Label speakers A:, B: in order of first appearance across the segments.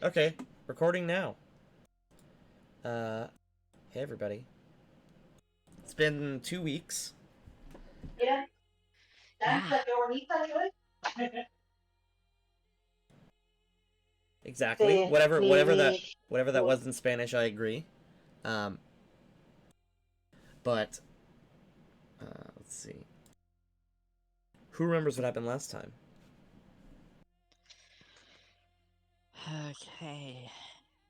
A: Okay, recording now. Hey everybody. It's been 2 weeks.
B: Yeah.
C: Yeah.
A: Exactly.
B: Sí,
A: Whatever that was in Spanish, I agree. Um, but let's see. Who remembers what happened last time?
C: Okay.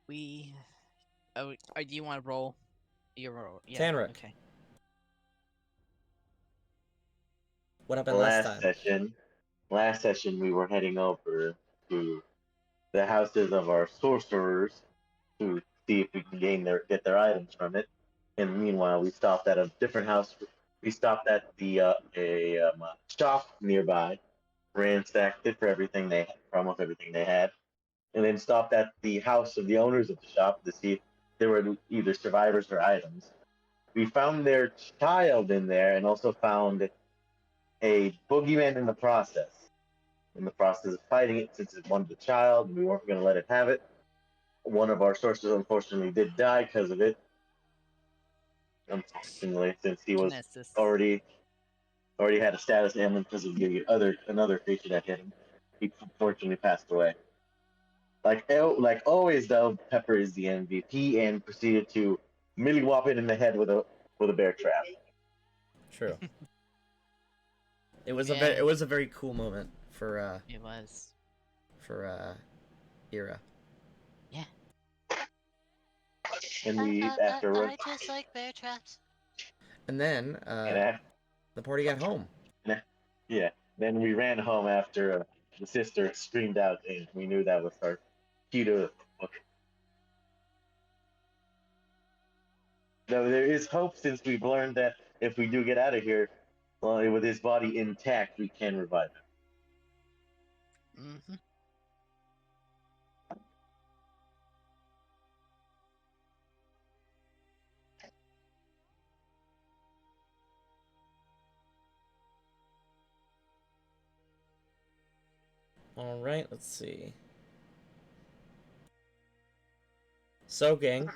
C: We. Oh, do you want to roll? You roll. Yeah.
A: Tanric.
C: Okay.
A: What happened last
B: last
A: time?
B: session, last session we were heading over to the houses of our sorcerers to see if we can get their items from it. And meanwhile, we stopped at a different house. We stopped at the shop nearby, ransacked it for everything they for almost everything they had, and then stopped at the house of the owners of the shop to see if there were either survivors or items. We found their child in there, and also found a boogeyman in the process of fighting it, since it wanted the child, we weren't going to let it have it. One of our sources, unfortunately, did die because of it. Unfortunately, since he was
C: Kinesis.
B: already had a status ailment because of the another creature that hit him. He unfortunately passed away. Like always, though, Pepper is the MVP and proceeded to milly whop it in the head with a bear trap.
A: True.
C: Yeah.
A: It was a very cool moment
C: It was.
A: Era.
C: Yeah.
B: And we after
D: I just like bear traps.
A: And then
B: and
A: the party got home.
B: yeah, then we ran home after the sister screamed out, and we knew that was her cue to look. Though there is hope, since we've learned that if we do get out of here, well, with his body intact, we can revive
C: Mm-hmm.
A: All right, let's see. So, gang,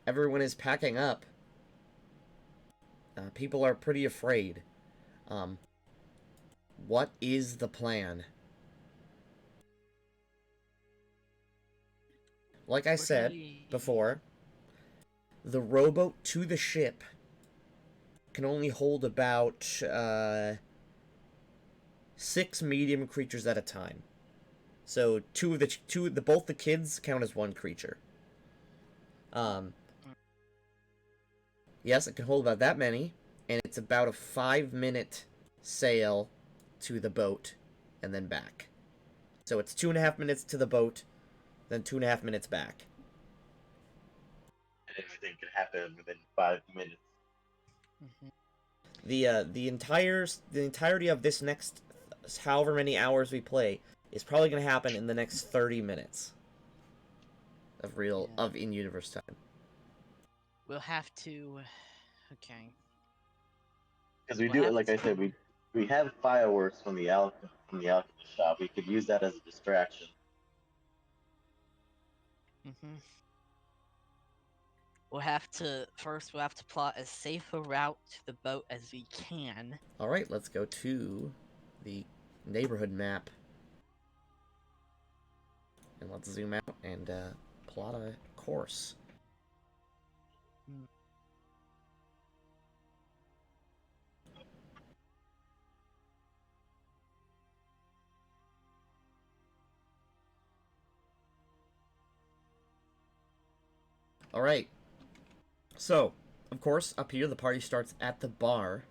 A: everyone is packing up. People are pretty afraid. Um, what is the plan? Like I said before, the rowboat to the ship can only hold about 6 medium creatures at a time. So both the kids count as one creature. Yes, it can hold about that many, and it's about a 5-minute sail to the boat and then back. So it's 2.5 minutes to the boat, then 2.5 minutes back.
B: and everything could happen within 5 minutes.
C: Mm-hmm.
A: The entirety of this next however many hours we play is probably going to happen in the next 30 minutes of in-universe time.
C: We'll have to. Okay.
B: Because we do, like I said, we have fireworks from the alchemist shop. We could use that as a distraction.
C: Mm-hmm. We'll have to plot as safe a route to the boat as we can.
A: All right, let's go to the neighborhood map. And let's zoom out and plot a course. All right. So, of course, up here the party starts at the bar,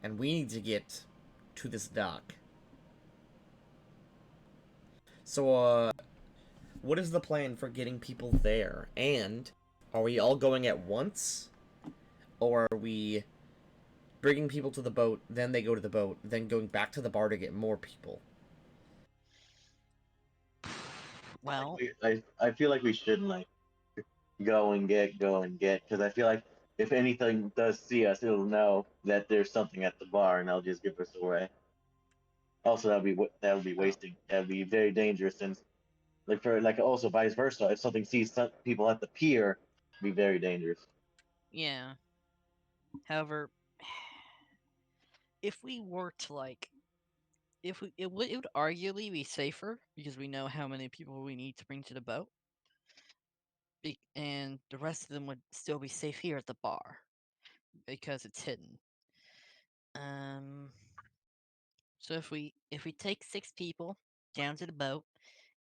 A: and we need to get to this dock. So, what is the plan for getting people there? And are we all going at once? Or are we bringing people to the boat, then they go to the boat, then going back to the bar to get more people?
C: Well,
B: I feel like we shouldn't like go and get, because I feel like if anything does see us, it'll know that there's something at the bar, and they'll just give us away. Also, that would be wasting. That would be very dangerous, and also vice versa. If something sees some people at the pier, it'd be very dangerous.
C: Yeah. However, if we were to if we it would arguably be safer because we know how many people we need to bring to the boat, and the rest of them would still be safe here at the bar because it's hidden. Um. So if we take 6 people down to the boat,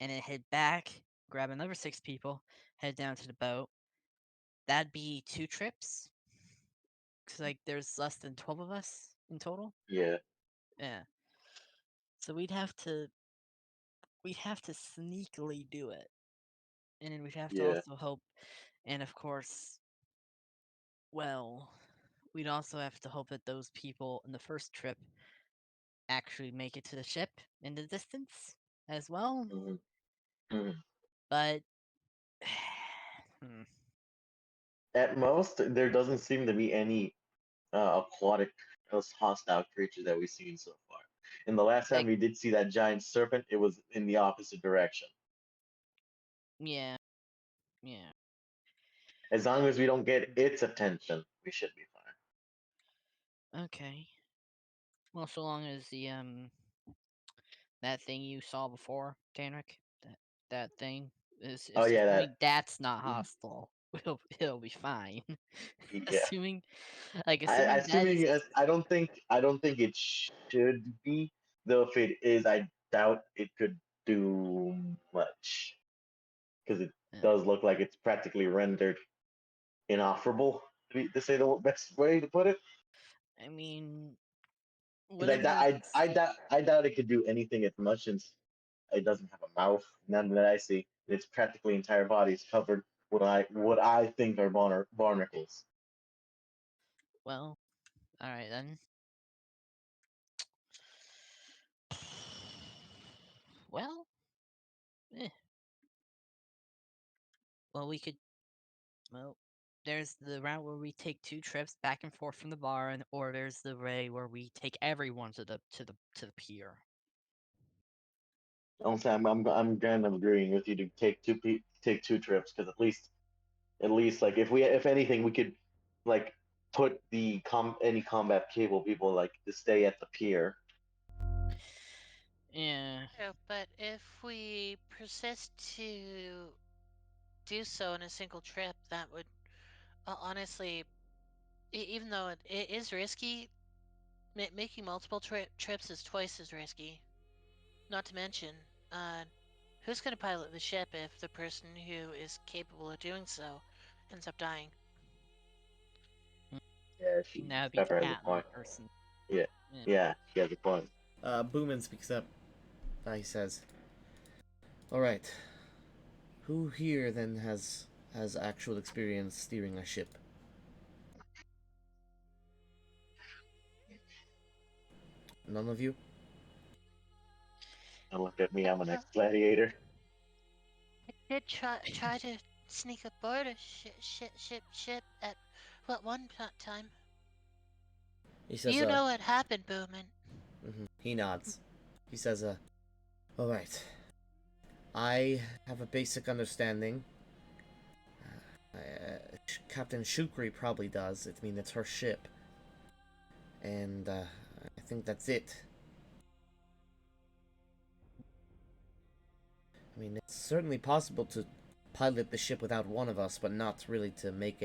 C: and then head back, grab another 6 people, head down to the boat, that'd be 2 trips. Cause there's less than 12 of us in total.
B: Yeah,
C: Yeah. So we'd have to sneakily do it, and then we'd have to
B: yeah.
C: also hope, and of course, well, we'd also have to hope that those people in the first trip actually make it to the ship in the distance as well.
B: Hmm. Hmm.
C: But hmm,
B: At most, there doesn't seem to be any aquatic hostile creature that we've seen so far. And the last time
C: like
B: we did see that giant serpent, it was in the opposite direction.
C: yeah, yeah.
B: As long as we don't get its attention, we should be fine.
C: Okay. Well, so long as that thing you saw before, Tanric, that thing is
B: Oh yeah,
C: assuming that's not
B: that.
C: hostile, it'll be fine.
B: Yeah.
C: assuming assuming that is
B: I don't think it should be. Though if it is, I doubt it could do much because it
C: uh,
B: does look like it's practically rendered inoperable. To say the best way to put it.
C: I mean
B: Because
C: whatever it's
B: I doubt it could do anything as much since it doesn't have a mouth. None that I see. Its practically entire body is covered what I think are barnacles.
C: well, all right then. Well, eh. Well, we could well there's the route where we take 2 trips back and forth from the bar, and or there's the way where we take everyone to the pier.
B: Honestly, I'm kind of agreeing with you to take 2 trips because at least like if anything we could like put any combat cable people like to stay at the pier.
C: Yeah.
D: True, but if we persist to do so in a single trip, that would honestly, even though it is risky, making multiple trips is twice as risky. Not to mention, uh, who's going to pilot the ship if the person who is capable of doing so ends up dying?
B: Yeah,
C: That would be the
B: Pepper has a
C: captain
B: point.
C: person.
B: Yeah,
C: Yeah.
B: yeah, she has a point.
A: Boomin speaks up. He says, "All right, who here then has actual experience steering a ship? None of you?
B: And look at me, I'm an
D: Well,
B: ex-gladiator.
D: I did try to sneak aboard a ship at one time.
A: He
D: Do
A: says,
D: you know what happened, Boomin?
A: He nods. He says, all right. I have a basic understanding. Captain Shukri probably does. I mean, it's her ship. And, I think that's it. I mean, it's certainly possible to pilot the ship without one of us, but not really to make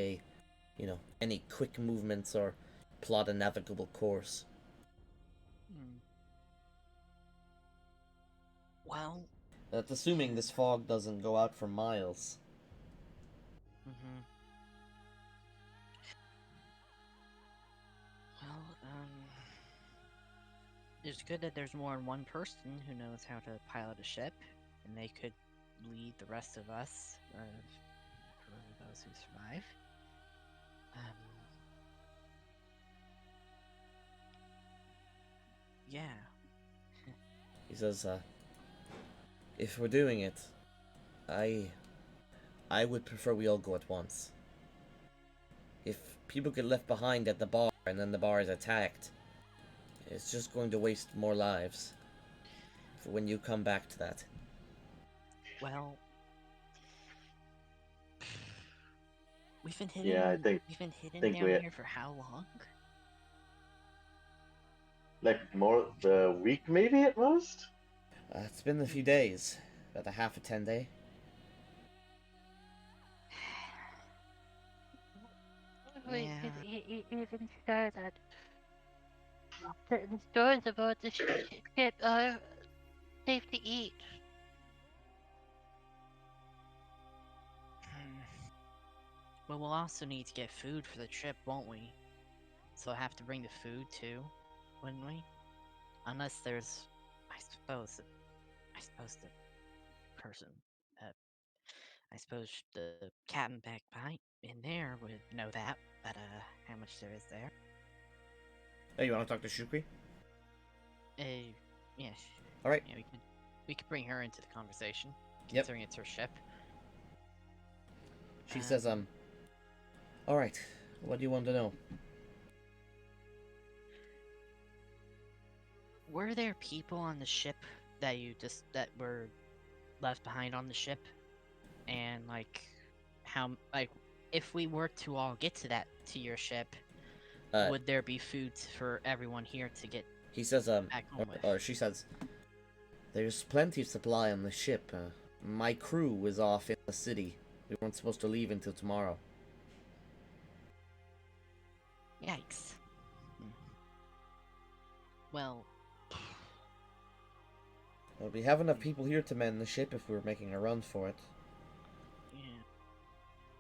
A: any quick movements or plot a navigable course.
C: Hmm. Well.
A: That's assuming this fog doesn't go out for miles.
C: Mm-hmm. Well, it's good that there's more than one person who knows how to pilot a ship, and they could lead the rest of us, for those who survive. Um, yeah.
A: He says, if we're doing it, I I would prefer we all go at once. If people get left behind at the bar and then the bar is attacked, it's just going to waste more lives. when you come back to that.
C: Well, we've been hidden.
B: Yeah, I think
C: down
B: we
C: here for how long?
B: like more the week maybe at most.
A: It's been a few days, about a half a 10 day.
D: We
C: Yeah.
D: could even start that certain stores aboard the ship are safe to eat.
C: Well, we'll also need to get food for the trip, won't we? So I'll have to bring the food too, wouldn't we? Unless there's, I suppose the person, uh, I suppose the captain back by in there would know that, but how much there is there?
A: Hey, you want to talk to Shukri?
C: Yes.
A: All right.
C: Yeah, we could bring her into the conversation,
A: Yep.
C: considering it's her ship.
A: She says, all right. What do you want to know?
C: Were there people on the ship that were left behind on the ship? And if we were to all get to your ship, would there be food for everyone here to get
A: He says,
C: back home with?
A: or she says, there's plenty of supply on the ship. My crew was off in the city. We weren't supposed to leave until tomorrow.
C: Yikes. Well,
A: Well, we have enough people here to man the ship if we were making a run for it.
C: yeah.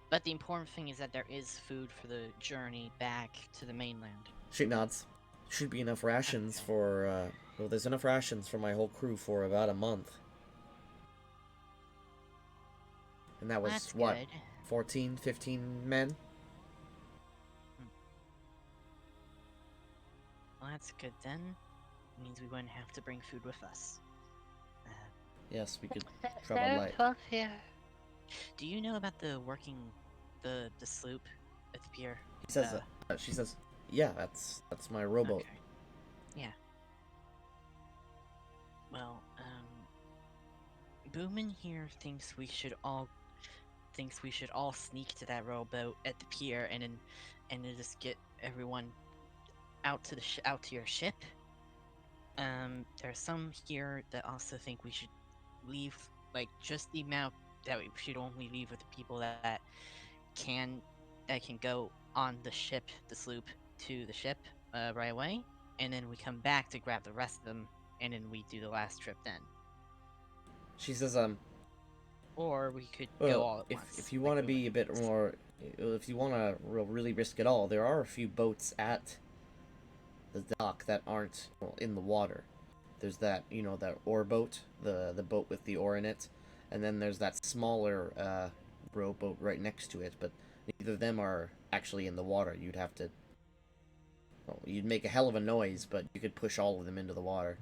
C: But the important thing is that there is food for the journey back to the mainland.
A: She nods. Should be enough rations
C: Okay.
A: for, well, there's enough rations for my whole crew for about a month. And that was,
C: That's
A: what,
C: good.
A: 14, 15 men?
C: Well, that's good then. Means we wouldn't have to bring food with us.
A: Yes, we could travel
D: There are
A: light.
D: 12 here.
C: Do you know about the sloop at the pier?
A: He says, she says, yeah, that's my rowboat.
C: Okay. Yeah. Well, Boomin here thinks we should all sneak to that rowboat at the pier and then just get everyone out to your ship. There's some here that also think we should leave just the amount that we should only leave with the people that can go on the ship, the sloop, to the ship right away, and then we come back to grab the rest of them, and then we do the last trip then.
A: She says,
C: Or we could go all at once.
A: if you want to be a bit more, if you want to really risk it all, there are a few boats at the dock that aren't in the water. There's that, that oar boat, the boat with the oar in it, and then there's that smaller rowboat right next to it, but neither of them are actually in the water. You'd have to, well, you'd make a hell of a noise, but you could push all of them into the water.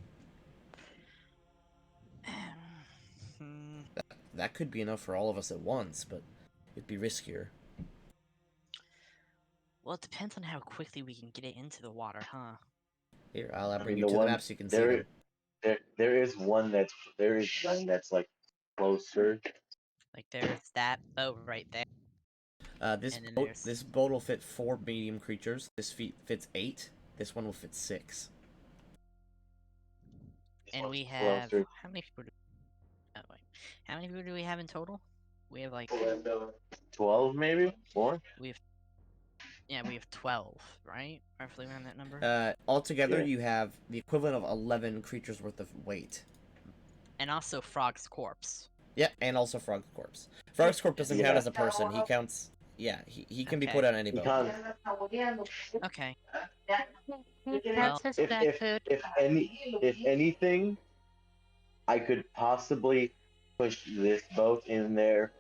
A: That could be enough for all of us at once, but it'd be riskier.
C: Well, it depends on how quickly we can get it into the water, huh?
A: Here, I'll bring
B: mean,
A: you
B: the
A: to the
B: one-
A: map so you can see
B: there-
A: them.
B: There is one that's like closer.
C: Like there's that boat right there.
A: This
C: And then
A: boat,
C: there's-
A: this boat will fit 4 medium creatures. This fits 8. This one will fit 6.
B: This
C: And
B: one's
C: we have
B: closer.
C: how many people? Wait. How many people do we have in total? We have
B: 12 maybe more.
C: we have 12, right? Roughly around that number.
A: Altogether,
B: Yeah.
A: you have the equivalent of 11 creatures worth of weight.
C: And also Frog's corpse.
A: Yeah, and also Frog's corpse. Frog's corpse doesn't count
B: Yeah.
A: as a person. He counts. Yeah, he can be
C: Okay.
A: put on any boat.
B: Because
C: Okay.
D: He
C: Well-
D: counts as bad food.
B: if anything, I could possibly push this boat in there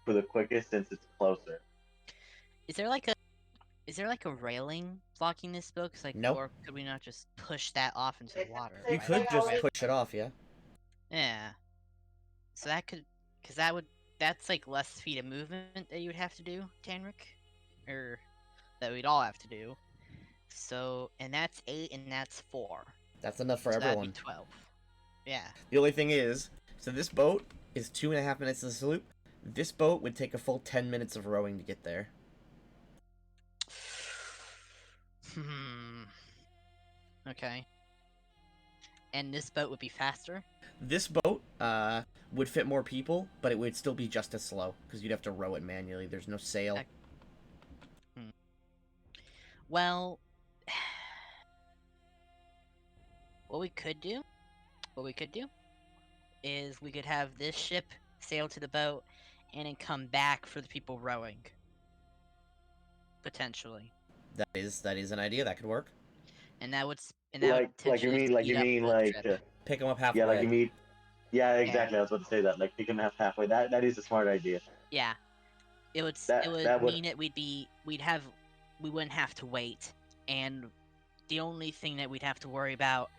B: for the quickest since it's closer.
C: Is there like a railing blocking this boat?
A: Nope.
C: Or could we not just push that off into the water?
A: You
C: right
A: could
C: off the
A: just
C: rail?
A: push it off, yeah.
C: Yeah. So that's like less feet of movement that you would have to do, Tanric, or that we'd all have to do. So, and that's 8, and that's 4.
A: That's enough for
C: So that'd
A: everyone.
C: be 12. Yeah.
A: The only thing is, so this boat is 2.5 minutes to the sloop. This boat would take a full 10 minutes of rowing to get there.
C: Okay. And this boat would be faster?
A: This boat would fit more people, but it would still be just as slow because you'd have to row it manually. There's no sail.
C: Well, what we could do is we could have this ship sail to the boat and then come back for the people rowing. Potentially.
A: That is an idea that could work.
C: And that would
B: Like you
C: potentially
B: mean
C: speed up the trip.
A: Pick them up halfway.
B: yeah, like you mean yeah, exactly. I was about to say that. Like pick them up halfway. That is a smart idea.
C: Yeah. It would
B: That would
C: mean it we wouldn't have to wait, and the only thing that we'd have to worry about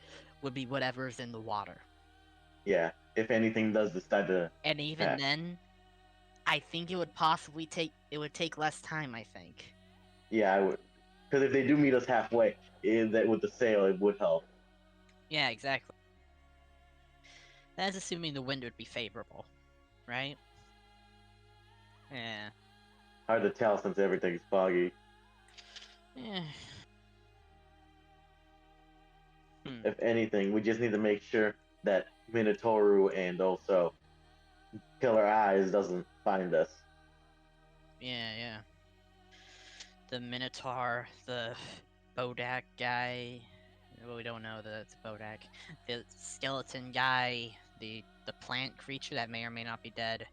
C: would be whatever's in the water.
B: yeah. If anything does decide to
C: And even then, I think it would take less time, I think.
B: yeah, I would. Because if they do meet us halfway, that with the sail, it would help.
C: Yeah, exactly. That's assuming the wind would be favorable, right? Yeah.
B: Hard to tell since everything's foggy.
C: Yeah.
B: If anything, we just need to make sure that Minotauru and also Killer Eyes doesn't find us.
C: Yeah. The Minotaur, the Bodak guy. Well, we don't know that it's Bodak. The skeleton guy, the plant creature that may or may not be dead,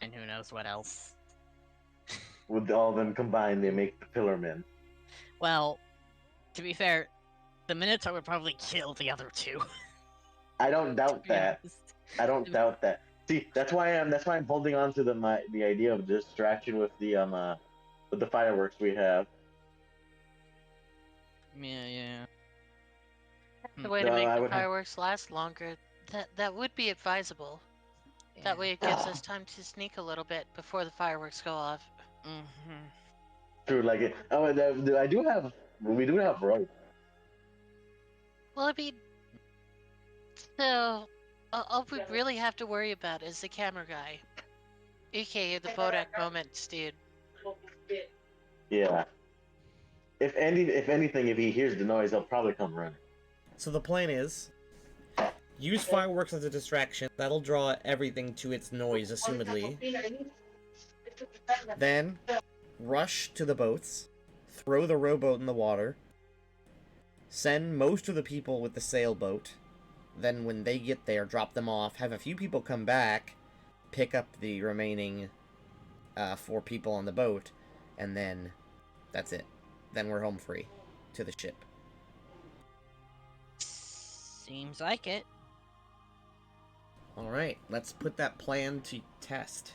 C: and who knows what else.
B: With all of them combined, they make the Pillar Men.
C: Well, to be fair, the Minotaur would probably kill the other two.
B: I don't doubt that.
C: Honest.
B: I don't doubt that. See, that's why I'm holding on to the idea of distraction with the fireworks we have.
C: Yeah.
D: The way to
B: No,
D: make
B: I
D: the
B: would have-
D: fireworks last longer, that would be advisable. That way it gives us time to sneak a little bit before the fireworks go off.
C: Mm-hmm.
B: True, like it. Oh, and, we do have rope.
D: Well, I mean, so all we really have to worry about is the camera guy, aka the Bodak moments, dude.
B: Yeah. If anything, if he hears the noise, he'll probably come running.
A: So the plan is, use fireworks as a distraction. That'll draw everything to its noise, assumedly. Then, rush to the boats, throw the rowboat in the water, send most of the people with the sailboat. Then when they get there, drop them off, have a few people come back, pick up the remaining 4 people on the boat, and then that's it. Then we're home free to the ship.
C: Seems like it.
A: Alright, let's put that plan to test.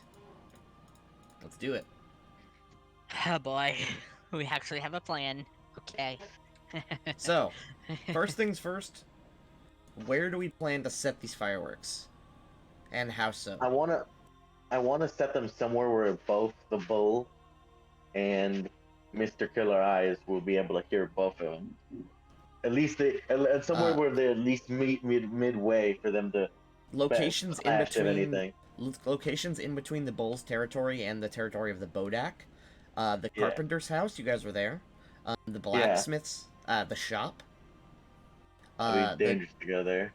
A: Let's do it.
C: Oh boy, we actually have a plan. Okay.
A: So, first things first, where do we plan to set these fireworks? And how so?
B: I wanna set them somewhere where both the bull and Mr. Killer Eyes will be able to hear both of them. At least somewhere where they at least meet midway for them to
A: locations in
B: clash if
A: between
B: anything.
A: locations in between the bull's territory and the territory of the Bodak. The carpenter's house, you guys were there. The blacksmith's, the shop.
B: It'd be dangerous to go there.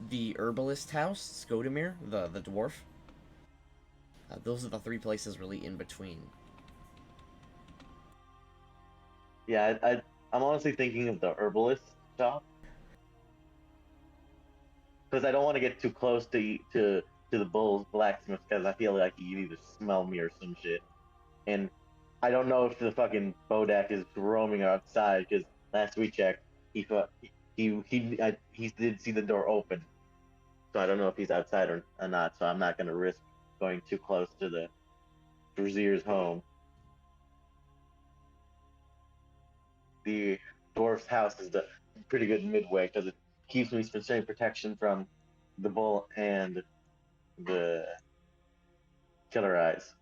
A: The herbalist house, Skodemir, the dwarf. Those are the 3 places really in between.
B: Yeah, I'm honestly thinking of the herbalist shop because I don't want to get too close to the bull's blacksmith because I feel like he'd either smell me or some shit. And I don't know if the fucking Bodak is roaming outside because last we checked, he did see the door open, so I don't know if he's outside or not. So I'm not gonna risk going too close to the Brazier's home. The dwarf's house is the pretty good midway because it keeps me from staying protection from the bull and the Killer Eyes.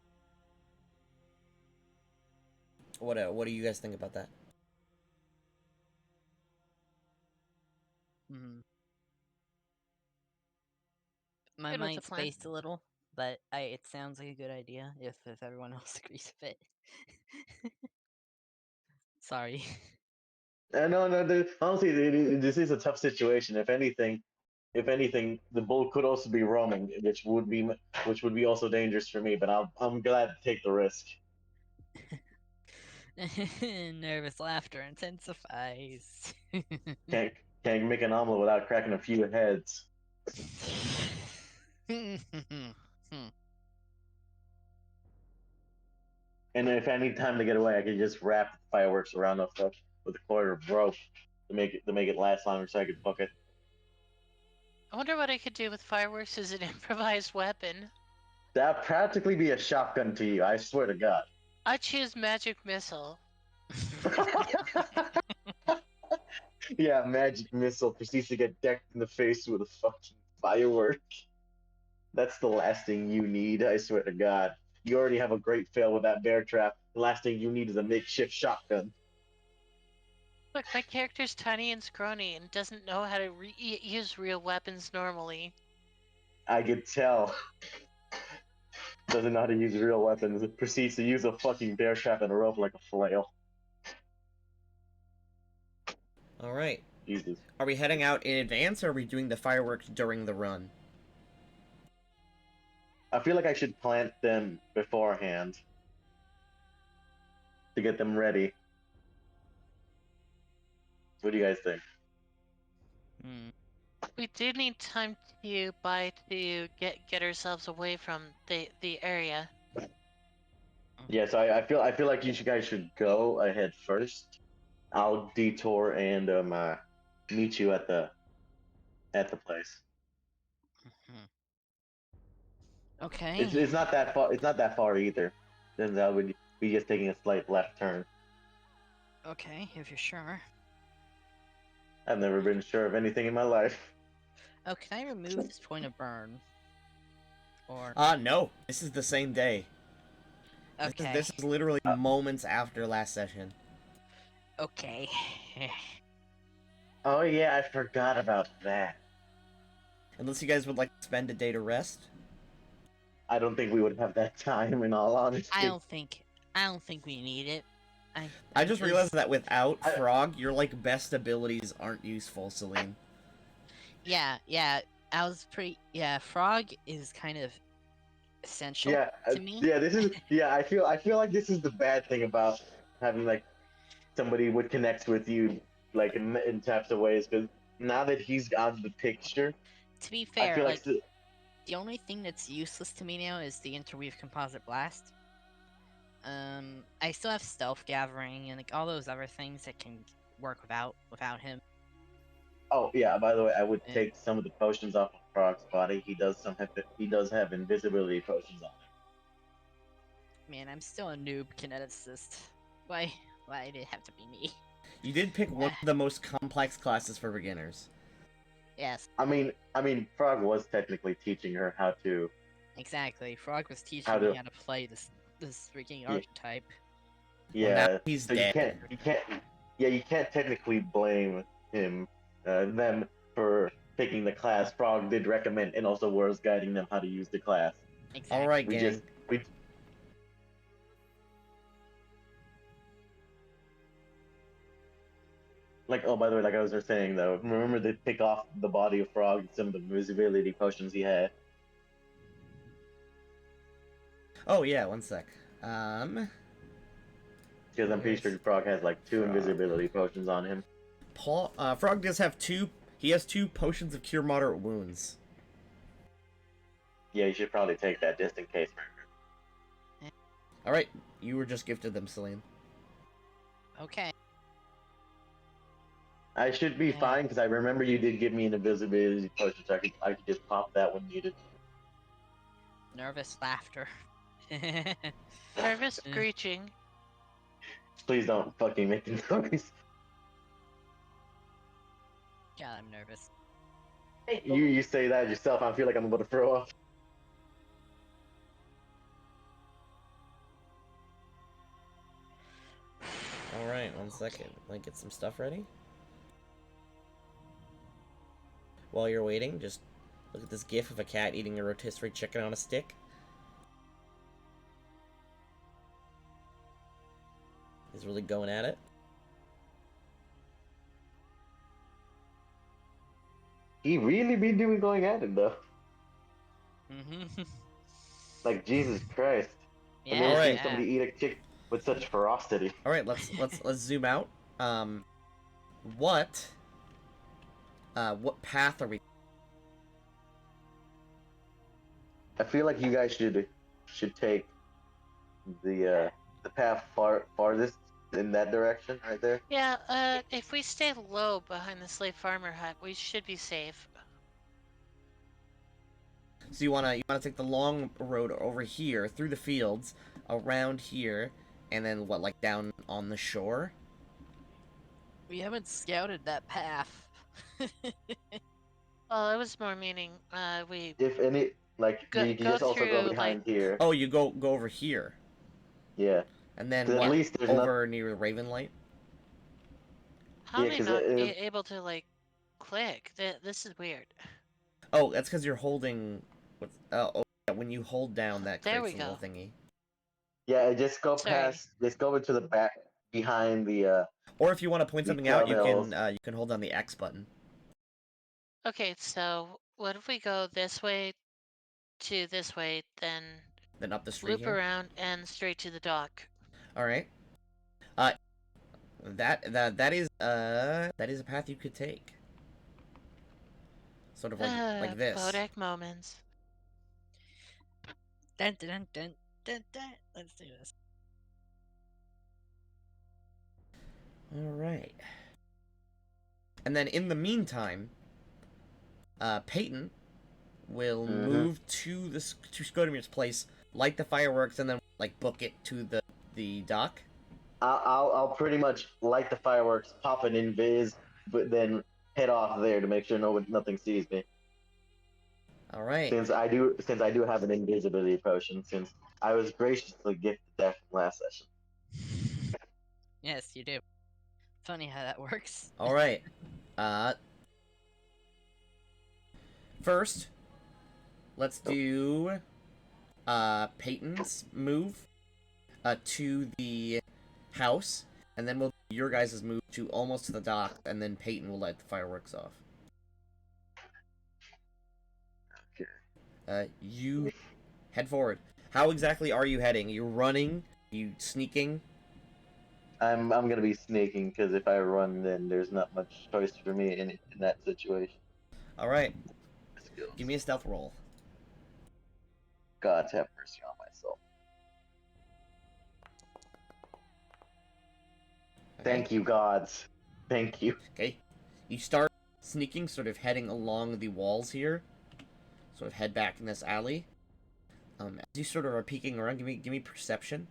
A: What do you guys think about that?
C: Mm-hmm. my
D: Good with the
C: mind
D: plan.
C: spaced a little, but it sounds like a good idea if everyone else agrees with it. Sorry.
B: No. Honestly, this is a tough situation. If anything, the bull could also be roaming, which would be also dangerous for me. But I'm glad to take the risk.
C: Nervous laughter intensifies.
B: Can't can't make an omelet without cracking a few heads. And if I need time to get away, I could just wrap the fireworks around the fuck with a coil of rope to make it last longer, so I could fuck it.
D: I wonder what I could do with fireworks as an improvised weapon.
B: That'd practically be a shotgun to you. I swear to God.
D: I choose magic missile.
B: Yeah, magic missile proceeds to get decked in the face with a fucking firework. That's the last thing you need, I swear to God. You already have a great fail with that bear trap. The last thing you need is a makeshift shotgun.
D: Look, my character's tiny and scrawny and doesn't know how to use real weapons normally.
B: I could tell. Doesn't know how to use real weapons. It proceeds to use a fucking bear trap and a rope like a flail.
A: All right.
B: Jesus.
A: Are we heading out in advance, or are we doing the fireworks during the run?
B: I feel like I should plant them beforehand to get them ready. What do you guys think?
C: Hmm.
D: We do need time to get ourselves away from the area.
B: Yeah, so I feel like guys should go ahead first. I'll detour and meet you at the place.
C: Okay.
B: It's not that far. It's not that far either. Then that would be just taking a slight left turn.
C: Okay, if you're sure.
B: I've never been sure of anything in my life.
C: Oh, can I remove this point of burn? Or
A: No. This is the same day.
C: okay.
A: This is literally moments after last session.
C: Okay.
B: Oh yeah, I forgot about that.
A: Unless you guys would like to spend a day to rest.
B: I don't think we would have that time, in all honesty.
C: I don't think we need it.
A: I just
C: because-
A: realized that without Frog, your like best abilities aren't useful, Celine.
C: Yeah, I was pretty. Yeah, Frog is kind of essential
B: Yeah,
C: to me.
B: yeah. This is yeah. I feel like this is the bad thing about having like somebody would connect with you like in types of ways, because now that he's out of the picture,
C: To be
B: I
C: fair,
B: feel
C: like
B: like
C: the only thing that's useless to me now is the interweave composite blast. I still have stealth gathering and like all those other things that can work without him.
B: oh yeah. By the way, I would
C: Yeah.
B: take some of the potions off of Frog's body. He does have invisibility potions on him.
C: Man, I'm still a noob kineticist. Why did it have to be me?
A: You did pick one of the most complex classes for beginners.
C: Yes,
B: I mean, Frog was technically teaching her how to.
C: exactly. Frog was teaching
B: How
C: me
B: to-
C: how to play this freaking
B: Yeah.
C: archetype.
B: Yeah,
A: now he's
B: so
A: dead.
B: you can't technically blame them for picking the class. Frog did recommend, and also was guiding them how to use the class.
C: Exactly.
A: All right,
B: We
A: gang.
B: just we. Like, oh, by the way, like I was just saying though, remember to pick off the body of Frog and some of the visibility potions he had.
A: Oh yeah, one sec.
B: Because I'm pretty sure Frog has like 2
A: Frog.
B: invisibility potions on him.
A: Frog does have two. He has 2 potions of cure moderate wounds.
B: Yeah, you should probably take that just in case.
A: All right, you were just gifted them, Celine.
C: Okay.
B: I should be
C: Yeah.
B: fine because I remember you did give me an invisibility potion, so I could just pop that when needed.
C: Nervous laughter.
D: Nervous screeching.
B: Please don't fucking make the noise.
C: God, I'm nervous.
B: You say that yourself. I feel like I'm about to throw up.
A: All right, one second. Let me get some stuff ready. While you're waiting, just Look at this gif of a cat eating a rotisserie chicken on a stick. He's really going at it.
B: He really be doing going at it though.
C: Mm-hmm.
B: Like Jesus Christ. I've
C: Yeah.
B: never
A: Alright.
B: seen somebody eat a chick with such ferocity.
A: All right, let's zoom out. What path are we?
B: I feel like you guys should take the path farthest in that direction right there.
D: Yeah, if we stay low behind the slave farmer hut, we should be safe.
A: So you wanna take the long road over here through the fields, around here, and then what, like down on the shore?
C: We haven't scouted that path.
D: Well, it was more meaning, we
B: If any, like you can
D: go
B: just also go
D: through,
B: behind here.
A: Oh, you go over here,
B: Yeah,
A: and then
B: 'cause at
A: what?
B: least there's
A: Over near Ravenlight.
D: how
B: Yeah,
D: am I
B: 'cause
D: not
B: it-
D: able to, like, click? This is weird.
A: Oh, that's because you're holding. Oh, yeah, when you hold down, that
D: There
A: creates
D: we
A: a little
D: go.
A: thingy.
B: yeah, just go
D: Sorry.
B: just go into the back behind the
A: Or if you want to point
B: the
A: something out,
B: cowbells.
A: you can hold down the X button.
D: Okay, so what if we go this way to this way, then
A: Then up the street
D: loop
A: here.
D: around and straight to the dock?
A: All right. Uh, that is a path you could take. Sort of like this.
D: Bodak moments.
C: Dun, dun, dun, dun, dun. Let's do this.
A: All right. And then in the meantime, Peyton will move to Skodemir's place, light the fireworks, and then like book it to the dock.
B: I'll pretty much light the fireworks, pop an invis, but then head off there to make sure nothing sees me.
A: All right.
B: Since I do have an invisibility potion, since I was graciously gifted that from last session.
C: Yes, you do. Funny how that works.
A: All right. First, let's do Peyton's move to the house, and then we'll do your guys' move to almost to the dock, and then Peyton will light the fireworks off. You head forward. How exactly are you heading? Are you running? Are you sneaking?
B: I'm gonna be sneaking because if I run, then there's not much choice for me in that situation.
A: All right.
B: Skills.
A: Give me a stealth roll.
B: God have mercy on myself.
A: Okay.
B: Thank you, gods. Thank you.
A: Okay. You start sneaking, sort of heading along the walls here. Sort of head back in this alley. As you sort of are peeking around, give me perception.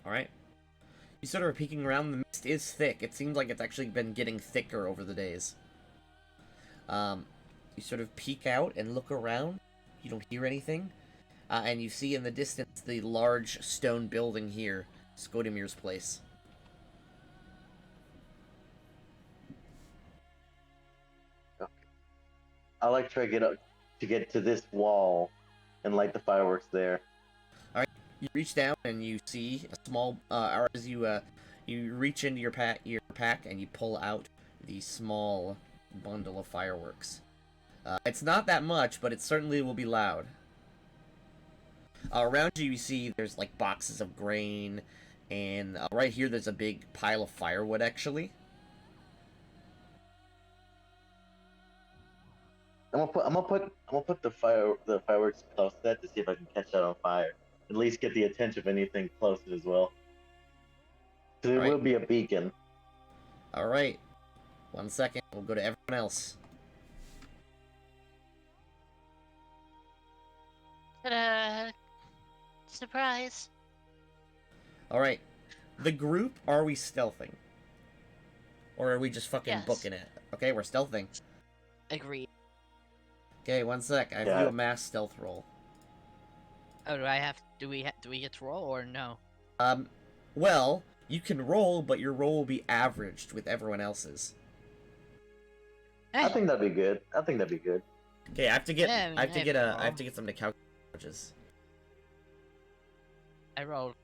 A: All right. You sort of are peeking around. The mist is thick. It seems like it's actually been getting thicker over the days. You sort of peek out and look around. You don't hear anything. And you see in the distance the large stone building here, Skodemir's place.
B: Okay. I like to get to this wall and light the fireworks there.
A: You reach down and you see a small. Or as you reach into your pack and you pull out the small bundle of fireworks. It's not that much, but it certainly will be loud. Around you, you see there's like boxes of grain, and right here there's a big pile of firewood. Actually,
B: I'm gonna put the fireworks close to that to see if I can catch that on fire. At least get the attention of anything close as well. So it
A: Alright.
B: will be a beacon.
A: all right. 1 second. We'll go to everyone else.
D: Ta-da! Surprise!
A: All right. The group. Are we stealthing, or are we just fucking
D: Yes.
A: booking it? Okay, we're stealthing.
C: Agreed.
A: Okay, 1 sec. I have to
B: Yeah.
A: do a mass stealth roll.
C: Oh, do I have Do we get to roll or no?
A: Well, you can roll, but your roll will be averaged with everyone else's.
B: I think that'd be good. I think that'd be good.
A: Okay, I have to get
C: Yeah, I mean,
A: I have to
C: hey,
A: get
C: if we
A: I have
C: roll.
A: to get something to calculate averages.
C: I rolled.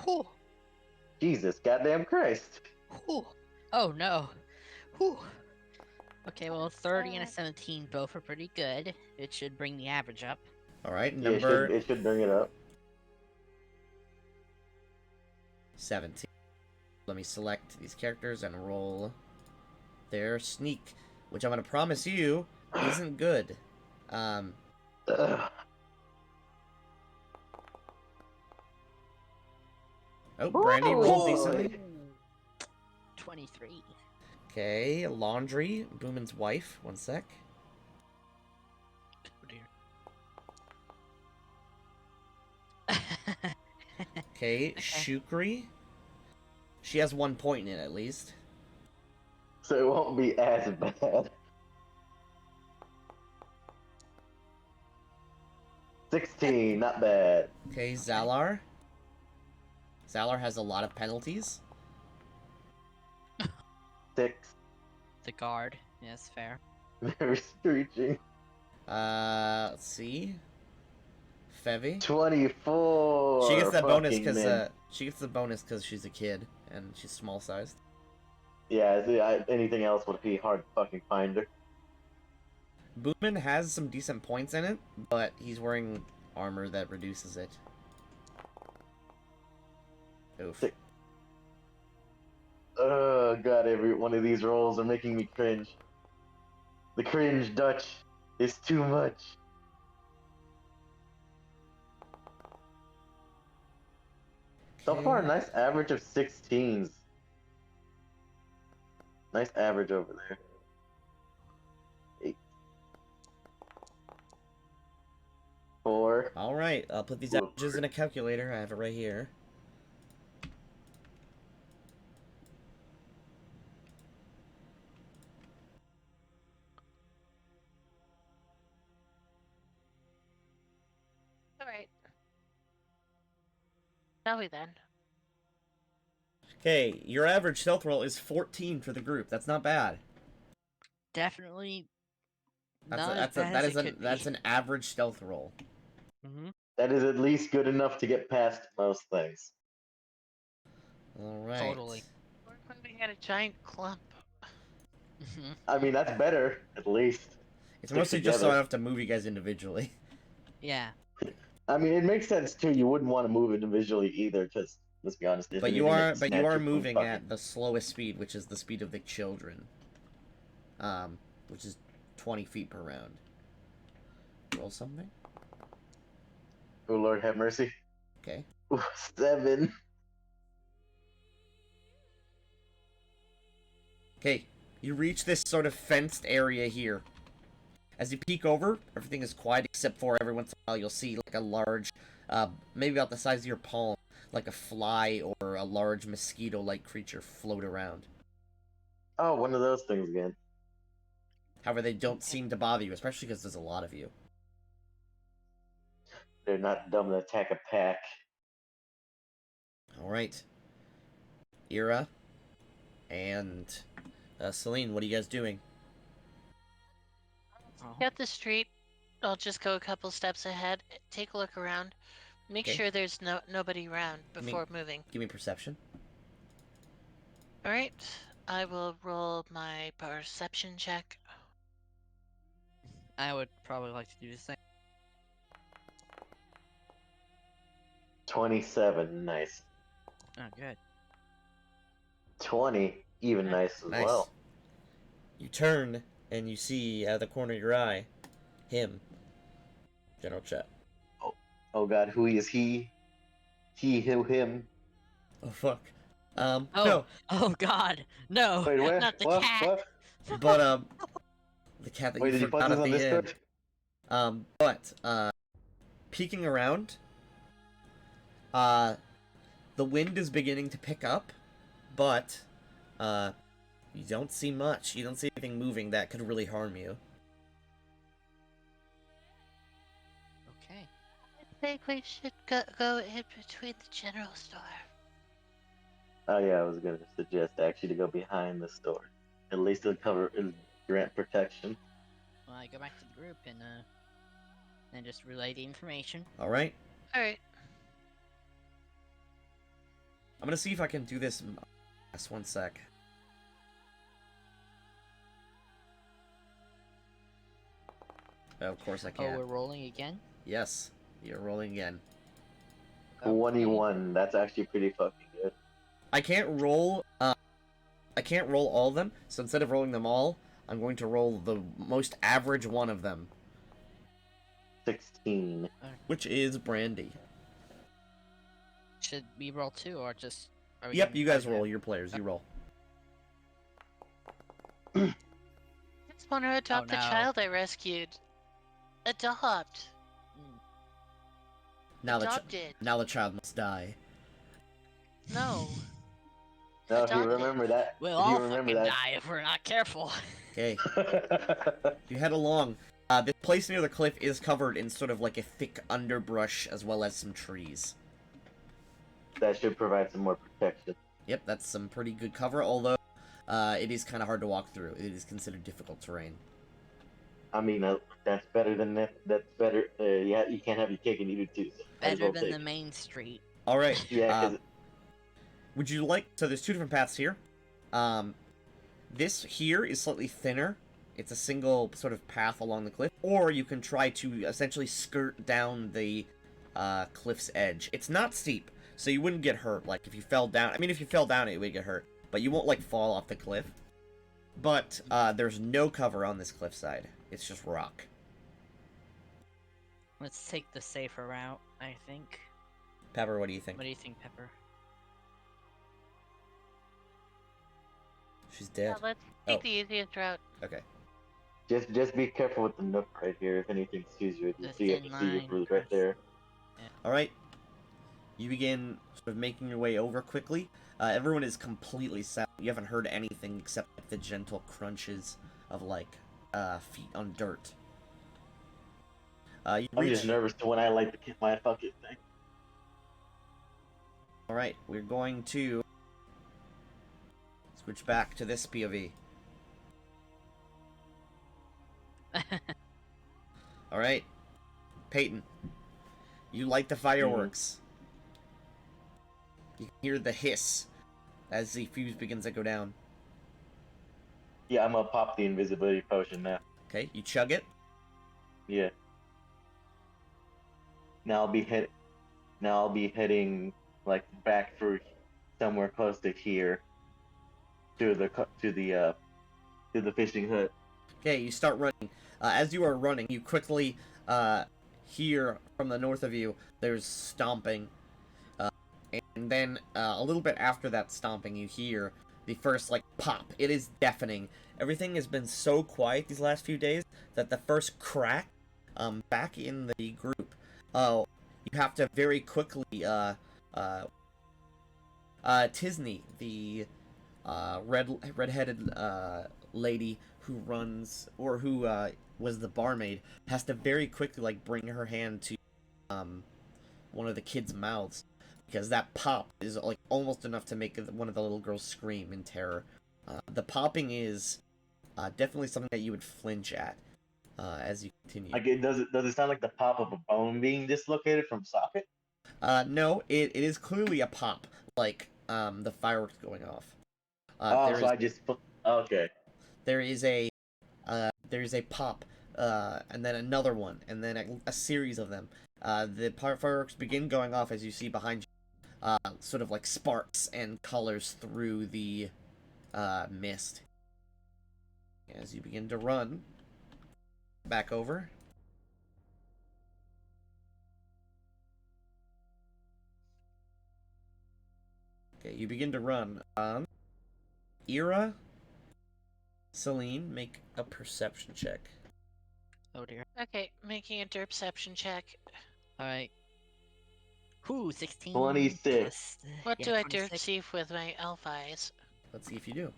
C: Whew.
B: Jesus, goddamn Christ.
C: Whew. Oh no. Whew. Okay, well, 30 and a 17 both are pretty good. It should bring the average up.
A: All right,
B: Yeah,
A: number
B: it should bring it up.
A: 17. Let me select these characters and roll their sneak, which I'm gonna promise you isn't good.
B: Ugh.
A: Oh, Brandy rolled
B: Ooh.
A: decently.
C: 23.
A: Okay, Laundry, Boomin's wife. One sec.
C: Oh dear.
A: Okay, Shukri. She has 1 point in it at least.
B: So it won't be as bad. 16, not bad.
A: Okay, Zalar. Zalar has a lot of penalties.
B: 6.
C: The guard. Yes, fair.
B: Very screeching.
A: Let's see. Fevy.
B: 24.
A: She gets that bonus
B: fucking
A: because
B: men.
A: she gets the bonus because she's a kid and she's small sized.
B: Yeah, anything else would be hard to fucking find her.
A: Boomin has some decent points in it, but he's wearing armor that reduces it. Oof.
B: Oh god, every one of these rolls are making me cringe. The cringe Dutch is too much. So far, a nice average of 16s. Nice average over there. 8. 4.
A: All right, I'll put these
B: Ooh.
A: averages in a calculator. I have it right here.
D: Alright. Shall we then?
A: Okay, your average stealth roll is 14 for the group. That's not bad.
C: Definitely
A: That's
C: not
A: a,
C: as
A: that's a,
C: bad
A: that
C: as
A: is
C: it
A: an
C: could
A: that's
C: be.
A: an average stealth roll.
C: Mm-hmm.
B: That is at least good enough to get past most things.
A: All right.
C: Totally.
D: We're moving at a giant clump.
C: Mm-hmm.
B: I mean, that's better, at least.
A: It's
B: Stick
A: mostly just so I
B: together.
A: don't have to move you guys individually.
C: Yeah.
B: I mean, it makes sense too. You wouldn't want to move individually either, because let's be honest. If
A: But you
B: anything,
A: are
B: it'd snatch you from
A: moving
B: fucking-
A: at the slowest speed, which is the speed of the children. Which is 20 feet per round. Roll something.
B: Oh Lord, have mercy.
A: Okay.
B: Ooh, 7.
A: Okay, you reach this sort of fenced area here. As you peek over, everything is quiet except for every once in a while you'll see like a large, maybe about the size of your palm, like a fly or a large mosquito-like creature float around.
B: Oh, one of those things again.
A: However, they don't seem to bother you, especially because there's a lot of you.
B: They're not dumb to attack a pack.
A: Alright. Ira and Celine, what are you guys doing?
C: Oh.
D: Get the street. I'll just go a couple steps ahead. Take a look around. Make
A: Okay.
D: sure there's nobody around before moving.
A: Give me perception.
D: Alright. I will roll my perception check.
C: I would probably like to do the same.
B: 27, nice.
C: Oh, good.
B: 20, even
C: Yeah.
B: nice as
A: Nice.
B: well.
A: You turn and you see out of the corner of your eye him. General chat.
B: Oh god, who is he? He, who, him.
A: Oh fuck.
C: Oh.
A: No.
C: Oh God. No.
B: Wait, where?
C: Not the
B: What?
C: cat.
B: What?
A: But the cat that
B: Wait,
A: you
B: did you post
A: forgot
B: this
A: at
B: on
A: the end.
B: Discord?
A: But peeking around, the wind is beginning to pick up, but you don't see much. You don't see anything moving that could really harm you.
C: Okay.
D: think we should go in between the general store.
B: Oh yeah, I was gonna suggest actually to go behind the store. At least it'll grant protection.
C: Well, I go back to the group and just relay the information.
A: All right.
D: All right.
A: I'm gonna see if I can do this. Just one sec. Of course I
C: Oh,
A: can.
C: we're rolling again?
A: Yes, you're rolling again.
C: Okay.
B: 21. That's actually pretty fucking good.
A: I can't roll. I can't roll all of them. So instead of rolling them all, I'm going to roll the most average one of them,
B: 16.
A: which is Brandy.
C: Should we roll two or just... Are we
A: Yep,
C: giving
A: you guys
C: five
A: roll.
C: now?
A: Your players, you roll.
D: Just want to adopt the
C: no.
D: child I rescued. Adopt.
A: Now
D: Adopted.
A: now the child must die.
D: No.
B: Now, if you
D: Adopt it.
B: remember that,
C: We'll
B: if you
C: all
B: remember
C: fucking die if we're not careful.
A: Okay,
B: that.
A: you head along. This place near the cliff is covered in sort of like a thick underbrush as well as some trees.
B: That should provide some more protection.
A: Yep, that's some pretty good cover, although it is kind of hard to walk through. It is considered difficult terrain.
B: I mean, that's better than that. That's better. Yeah, you can't have your cake and eat it too. So might as
C: Better
B: well
C: than
B: take
C: the
B: it.
C: main street.
A: Alright,
B: Yeah, 'cause
A: would you like... So there's two different paths here. This here is slightly thinner. It's a single sort of path along the cliff. Or you can try to essentially skirt down the cliff's edge. It's not steep, so you wouldn't get hurt. Like, if you fell down... I mean, if you fell down, it would get hurt. But you won't, like, fall off the cliff. But there's no cover on this cliffside. It's just rock.
C: Let's take the safer route, I think.
A: Pepper, what do you think?
C: What do you think, Pepper?
A: She's dead.
D: Yeah, let's take
A: Oh.
D: the easiest route.
A: Okay.
B: just be careful with the nook right here. If anything sees you, you
C: The
B: see it.
C: thin
B: See your
C: line
B: bruise right
C: across-
B: there.
A: Alright. You begin sort of making your way over quickly. Everyone is completely silent. You haven't heard anything except the gentle crunches of, like, feet on dirt. You
B: I'm
A: reach...
B: just nervous to when I like to get my fucking thing.
A: Alright, we're going to switch back to this POV. Alright. Peyton. You light the fireworks. You can hear the hiss as the fuse begins to go down.
B: Yeah, I'm gonna pop the invisibility potion now.
A: Okay, you chug it.
B: Yeah. Now I'll be heading like back through somewhere close to here to the fishing hut.
A: Okay, you start running. As you are running, you quickly hear from the north of you, there's stomping. And then a little bit after that stomping, you hear the first, like, pop. It is deafening. Everything has been so quiet these last few days that the first crack back in the group, you have to very quickly, Tisney, the red-headed lady who runs, or who was the barmaid, has to very quickly, like, bring her hand to one of the kids' mouths, because that pop is, like, almost enough to make one of the little girls scream in terror. The popping is definitely something that you would flinch at as you continue.
B: Like, does it sound like the pop of a bone being dislocated from socket?
A: No, it is clearly a pop, like the fireworks going off.
B: So I just put. Okay.
A: There is a pop, and then another one, and then a series of them. The fireworks begin going off as you see behind you, sort of like sparks and colors through the mist. As you begin to run back over. Okay, you begin to run. Ira, Celine, make a perception check.
C: Oh dear.
D: Okay, making a derpception check.
C: Alright. Whoo, 16.
B: 26.
C: plus,
D: What
C: yeah,
D: do I
C: 26.
D: derpseive with my elf eyes?
A: Let's see if you do.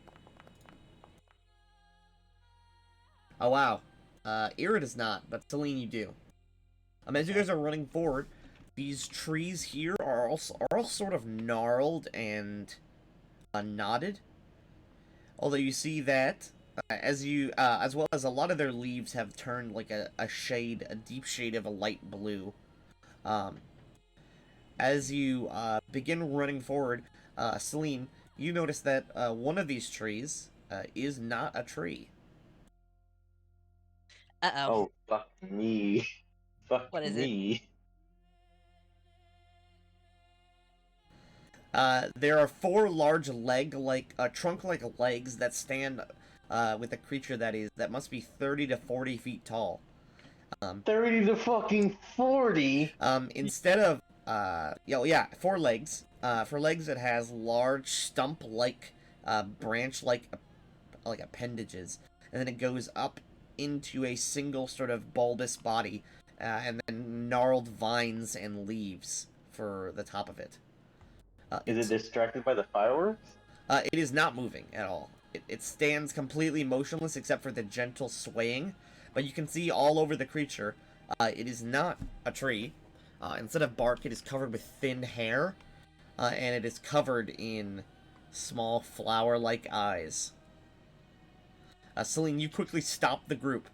A: Oh wow. Ira does not, but Celine you do. As you guys are running forward, these trees here are all sort of gnarled and knotted. Although you see that as well as a lot of their leaves have turned like a deep shade of a light blue. Um, as you begin running forward, Celine, you notice that one of these trees is not a tree.
C: Uh-oh.
B: Oh, fuck me. Fuck
C: What is it?
B: me.
A: There are four large trunk-like legs that stand with a creature that must be 30 to 40 feet tall.
B: 30 to fucking 40?
A: Instead of four legs. For legs, it has large stump-like, branch-like, like appendages, and then it goes up into a single sort of bulbous body, and then gnarled vines and leaves for the top of it.
B: Is it distracted by the fireworks?
A: It is not moving at all. It stands completely motionless except for the gentle swaying, but you can see all over the creature. It is not a tree. Instead of bark, it is covered with thin hair, and it is covered in small flower-like eyes. Celine, you quickly stop the group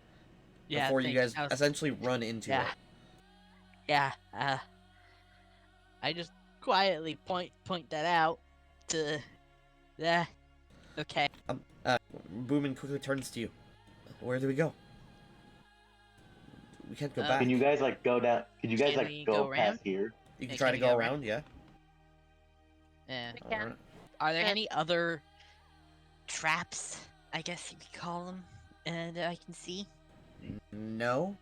C: Yeah,
A: before you guys
C: I was-
A: essentially run into
C: Yeah.
A: it.
C: Yeah, I just quietly point that out to... Yeah, okay.
A: Boomin quickly turns to you. Where do we go? We can't go back.
B: Can you guys like go down? Can you guys
C: Can
B: like
C: we
B: go
C: go
B: past
C: around?
B: here?
A: You can
C: Yeah,
A: try
C: can
A: to
C: we
A: go
C: go
A: around, yeah.
C: Yeah.
D: We can.
A: Alright.
C: Are there
D: Good.
C: any other traps, I guess you could call them, that I can see?
A: No.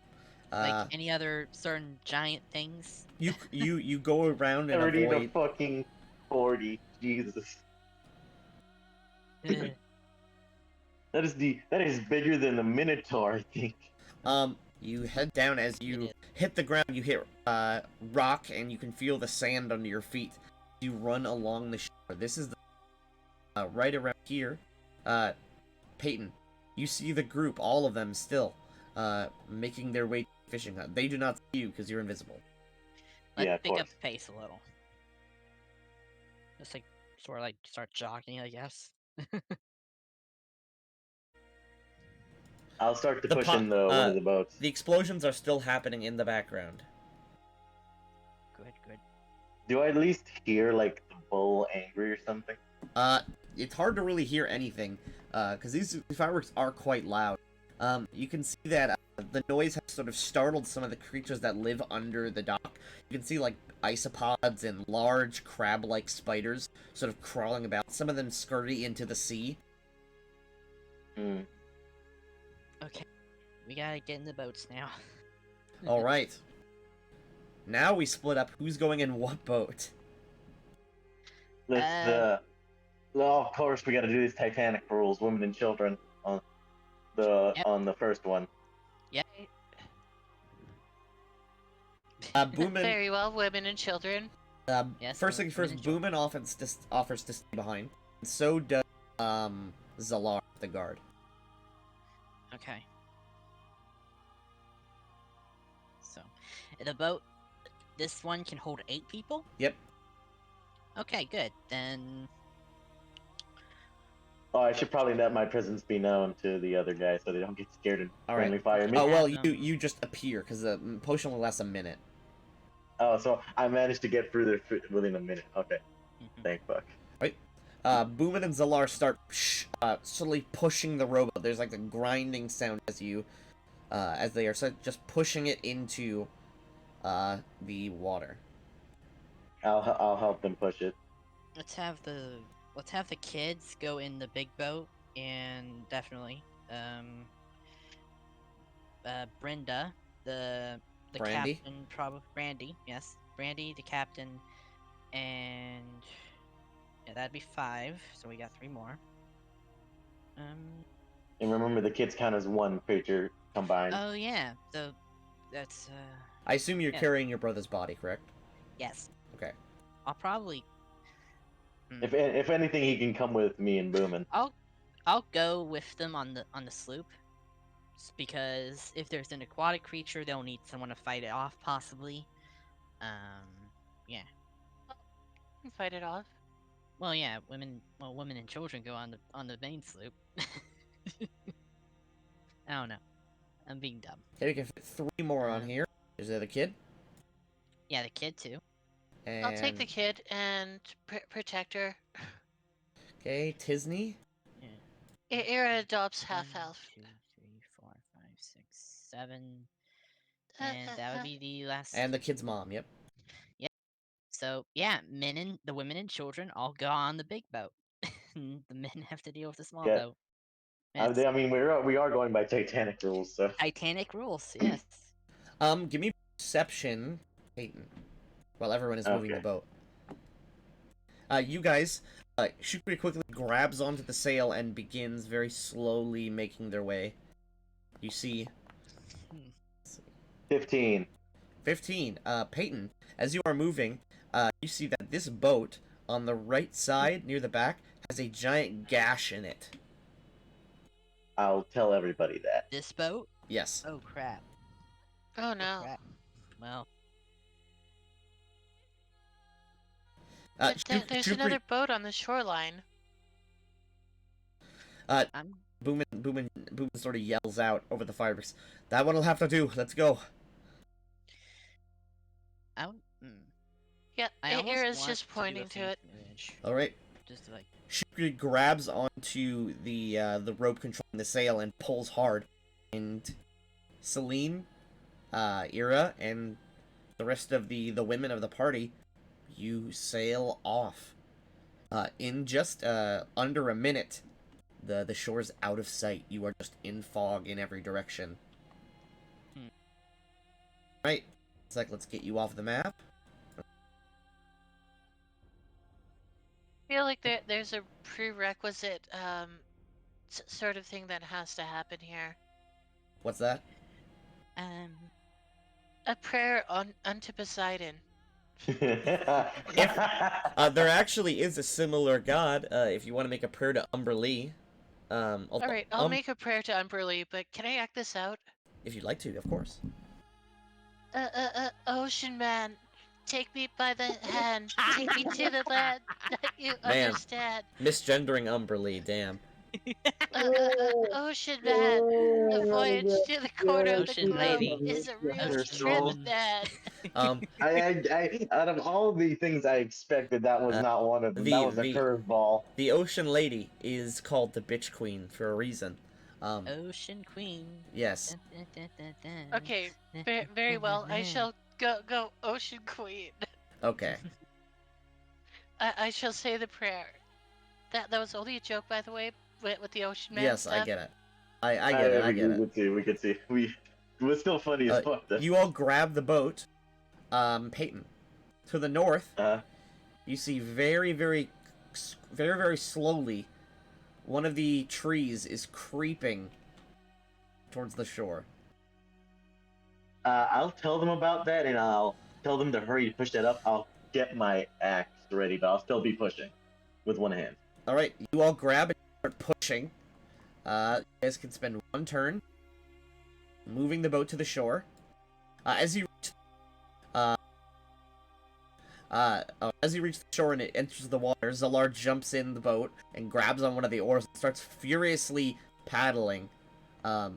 C: Like any other certain giant things?
A: You go around and
B: 30 to
A: avoid.
B: fucking 40. Jesus.
C: Uh,
B: That is bigger than the Minotaur, I think.
A: You head down. As you
C: is.
A: hit the ground, you hit rock, and you can feel the sand under your feet. You run along the shore. This is right around here. Peyton, you see the group, all of them still, making their way to the fishing hut. They do not see you because you're invisible.
C: Let's
B: Yeah, of
C: pick up
B: course.
C: the pace a little. Just like sort of like start jogging, I guess.
B: I'll start to
A: The
B: push
A: po-
B: in the one of the boats.
A: The explosions are still happening in the background.
C: Good.
B: Do I at least hear like the bull angry or something?
A: It's hard to really hear anything, because these fireworks are quite loud. You can see that the noise has sort of startled some of the creatures that live under the dock. You can see, like, isopods and large crab-like spiders sort of crawling about, some of them scurry into the sea.
B: Hmm.
C: Okay, we gotta get in the boats now.
A: Alright. Now we split up who's going in what boat.
B: Let's well, of course we gotta do these Titanic rules, women and children on
C: Yep.
B: the first one.
C: Yeah.
A: Boomin,
D: Very well, women and children.
C: Yes,
A: first thing first,
C: women and children.
A: Boomin offers to stay behind. And so does, Zalar, the guard.
C: Okay. So, the boat, this one can hold 8 people?
A: Yep.
C: Okay, good. Then,
B: Oh, I should probably let my presence be known to the other guys so they don't get scared and
A: All right.
B: friendly fire me.
A: Oh, well,
C: have
A: you just appear, because the potion only lasts a minute.
B: Oh, so I managed to get through there within a minute. Okay,
C: mhm.
B: thank fuck.
A: Boomin and Zalar start slowly pushing the rowboat. There's like a grinding sound as they are just pushing it into the water.
B: I'll help them push it.
C: let's have the kids go in the big boat, and definitely, Brenda, the
A: Brandy?
C: captain, probably Brandy, yes, Brandy, the captain, and yeah, that'd be 5. So we got 3 more.
B: And remember, the kids count as one creature combined.
C: Oh yeah, so that's
A: I assume you're
C: Yeah.
A: carrying your brother's body, correct?
C: yes.
A: Okay.
C: I'll probably.
B: If anything, he can come with me and Boomin.
C: I'll go with them on the sloop, because if there's an aquatic creature, they'll need someone to fight it off, possibly. Yeah.
D: can fight it off.
C: Well, yeah, women and children go on the main sloop. I don't know. I'm being dumb.
A: Okay, we can fit 3 more on here. Is there the kid?
C: Yeah, the kid too.
A: And
D: I'll take the kid and protect her.
A: okay, Tisney.
C: Yeah.
D: Ira adopts
C: 1,
D: half-elf.
C: 2, 3, 4, 5, 6, 7, and that would be the last.
A: And the kid's mom. Yep.
C: So yeah, the women and children all go on the big boat. The men have to deal with the small
B: Yeah.
C: boat.
B: I
C: It's
B: mean, we are going by Titanic rules, so.
C: Titanic rules, yes.
A: Give me perception, Peyton, while everyone is moving the boat. You guys, Shukri quickly grabs onto the sail and begins very slowly making their way. You see
B: 15.
A: 15. Peyton, as you are moving, you see that this boat on the right side near the back has a giant gash in it.
B: I'll tell everybody that.
C: This boat?
A: Yes.
C: Oh crap.
D: Oh no.
C: Crap. Well,
D: There's another boat on the shoreline.
C: I'm
A: Boomin sort of yells out over the fireworks. That one'll have to do. Let's go.
C: out.
D: Yeah,
C: I almost
D: Ira's
C: want
D: just
C: to do a
D: pointing to
C: fan
D: it.
C: footage,
A: All right.
C: just to, like.
A: Shukri grabs onto the rope controlling the sail and pulls hard, and Celine, Ira, and the rest of the women of the party, you sail off. In just under a minute, the shore's out of sight. You are just in fog in every direction. Right. It's like, let's get you off the map.
D: I feel like there's a prerequisite sort of thing that has to happen here.
A: What's that?
D: A prayer unto Poseidon.
A: There actually is a similar god, if you want to make a prayer to Umberlee.
D: Alright, I'll make a prayer to Umberlee, but can I act this out?
A: If you'd like to, of course.
D: Ocean man, take me by the hand, take me to the land that you
A: Man.
D: understand.
A: Misgendering Umberlee, damn.
D: Ocean man, the voyage to the corner of the
C: Ocean
D: globe
C: lady.
D: is a real trip, man.
B: I out of all the things I expected, that was not one of them. That was a curveball.
A: The Ocean Lady is called the Bitch Queen for a reason.
C: Ocean Queen.
A: Yes.
D: Okay, very well. I shall go Ocean Queen.
A: Okay.
D: I shall say the prayer. That was only a joke, by the way, with the Ocean Man
A: Yes,
D: stuff.
A: I get it. I get it. I get it.
B: We could see. It was still funny as fuck. Though.
A: You all grab the boat. Peyton. To the north, you see very, very, very, very slowly, one of the trees is creeping towards the shore.
B: I'll tell them about that, and I'll tell them to hurry to push that up. I'll get my axe ready, but I'll still be pushing with one hand.
A: All right, you all grab and start pushing. You guys can spend one turn moving the boat to the shore. As you reach the shore and it enters the water, Zalar jumps in the boat and grabs on one of the oars and starts furiously paddling. Let's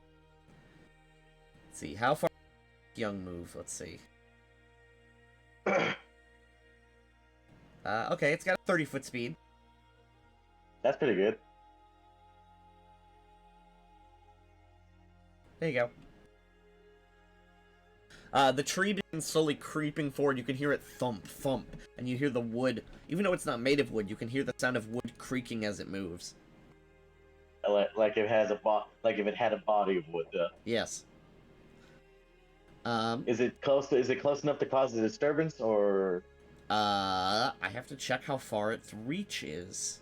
A: see, how far does Young move? Let's see. Okay, it's got a 30-foot speed.
B: That's pretty good.
A: There you go. The tree begins slowly creeping forward. You can hear it thump, thump, and you hear the wood. Even though it's not made of wood, you can hear the sound of wood creaking as it moves.
B: Like if it has if it had a body of wood.
A: Yes.
B: Is it close enough to cause a disturbance, or?
A: I have to check how far its reach is.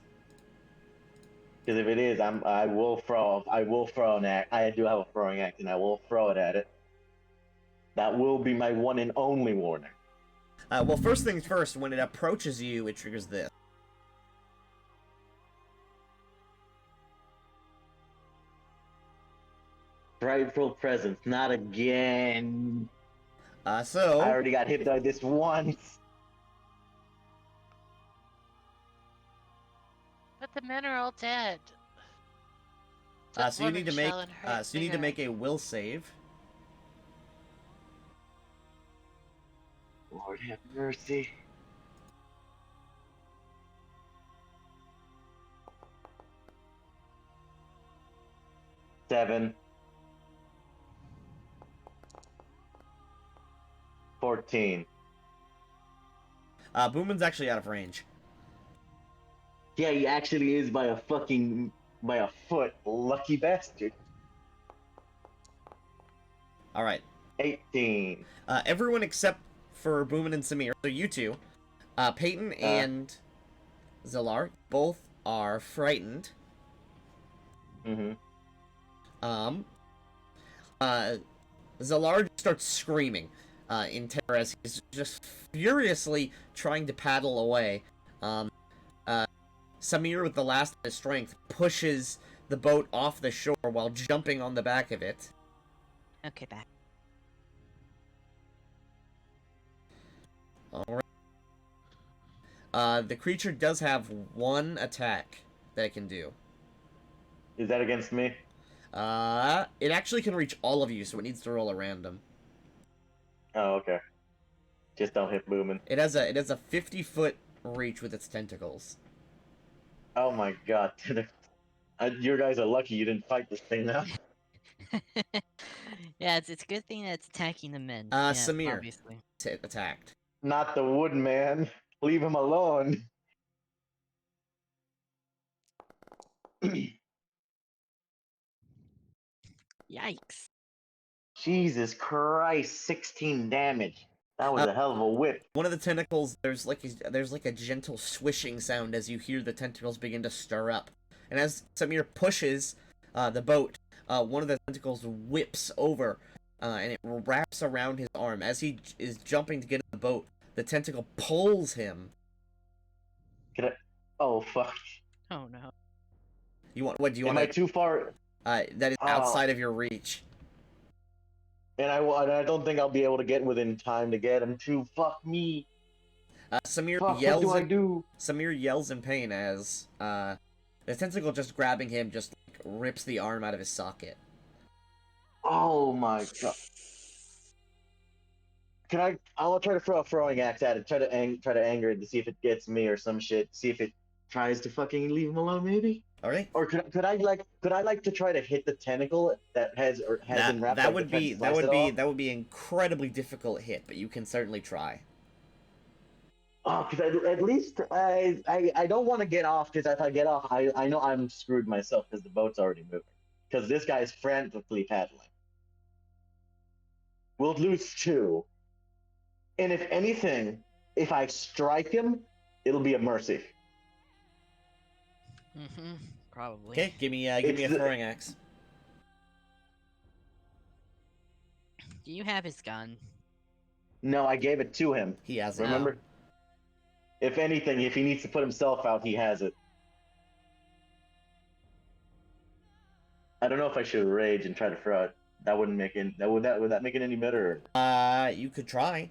B: Because if it is, I will throw an axe. I do have a throwing axe, and I will throw it at it. That will be my one and only warning.
A: Well, first things first, when it approaches you, it triggers this.
B: Frightful presence, not again. I
A: So
B: already got hit by this once.
D: But the men are all dead.
A: so you need to make a will save.
B: Lord have mercy. Seven. 14.
A: Boomin's actually out of range.
B: Yeah, he actually is by a foot. Lucky bastard.
A: All right.
B: 18.
A: Everyone except for Boomin and Samir. So you two, Peyton and Zilar, both are frightened.
B: Mm-hmm.
A: Zilar starts screaming in terror as he's just furiously trying to paddle away. Samir, with the last of his strength, pushes the boat off the shore while jumping on the back of it.
C: Okay, back.
A: Alright. The creature does have one attack that it can do.
B: Is that against me?
A: It actually can reach all of you, so it needs to roll a random.
B: Oh, okay. Just don't hit Boomin.
A: It has a 50-foot reach with its tentacles.
B: Oh my god. You guys are lucky you didn't fight this thing now.
C: Yeah, it's a good thing that it's attacking the men.
A: Samir.
C: Obviously.
A: Attacked.
B: Not the woodman. Leave him alone.
C: Yikes.
B: Jesus Christ, 16 damage. That was a hell of a whip.
A: One of the tentacles, there's like a gentle swishing sound as you hear the tentacles begin to stir up. And as Samir pushes the boat, one of the tentacles whips over, and it wraps around his arm. As he is jumping to get in the boat, the tentacle pulls him.
B: Oh, fuck.
C: Oh no.
A: What do you want?
B: Am I too far?
A: That is outside of your reach.
B: And I don't think I'll be able to get within time to get him too. Fuck me.
A: Samir
B: Fuck,
A: yells.
B: what do I do?
A: Samir yells in pain as the tentacle just grabbing him just like, rips the arm out of his socket.
B: Oh my god. I'll try to throw a throwing axe at it. Try to anger it to see if it gets me or some shit. See if it tries to fucking leave him alone, maybe.
A: All right.
B: Or could I like to try to hit the tentacle that has been wrapped?
A: That would be incredibly difficult hit, but you can certainly try.
B: Oh, because at least I don't want to get off, because if I get off, I know I'm screwed myself because the boat's already moving. Because this guy's frantically paddling. We'll lose 2. And if anything, if I strike him, it'll be a mercy.
C: Mm-hmm. Probably.
A: Okay, give me a throwing axe.
C: Do you have his gun?
B: No, I gave it to him.
A: He has it.
B: Remember? If anything, if he needs to put himself out, he has it. I don't know if I should rage and try to throw it. That wouldn't make it. Would that make it any better?
A: You could try.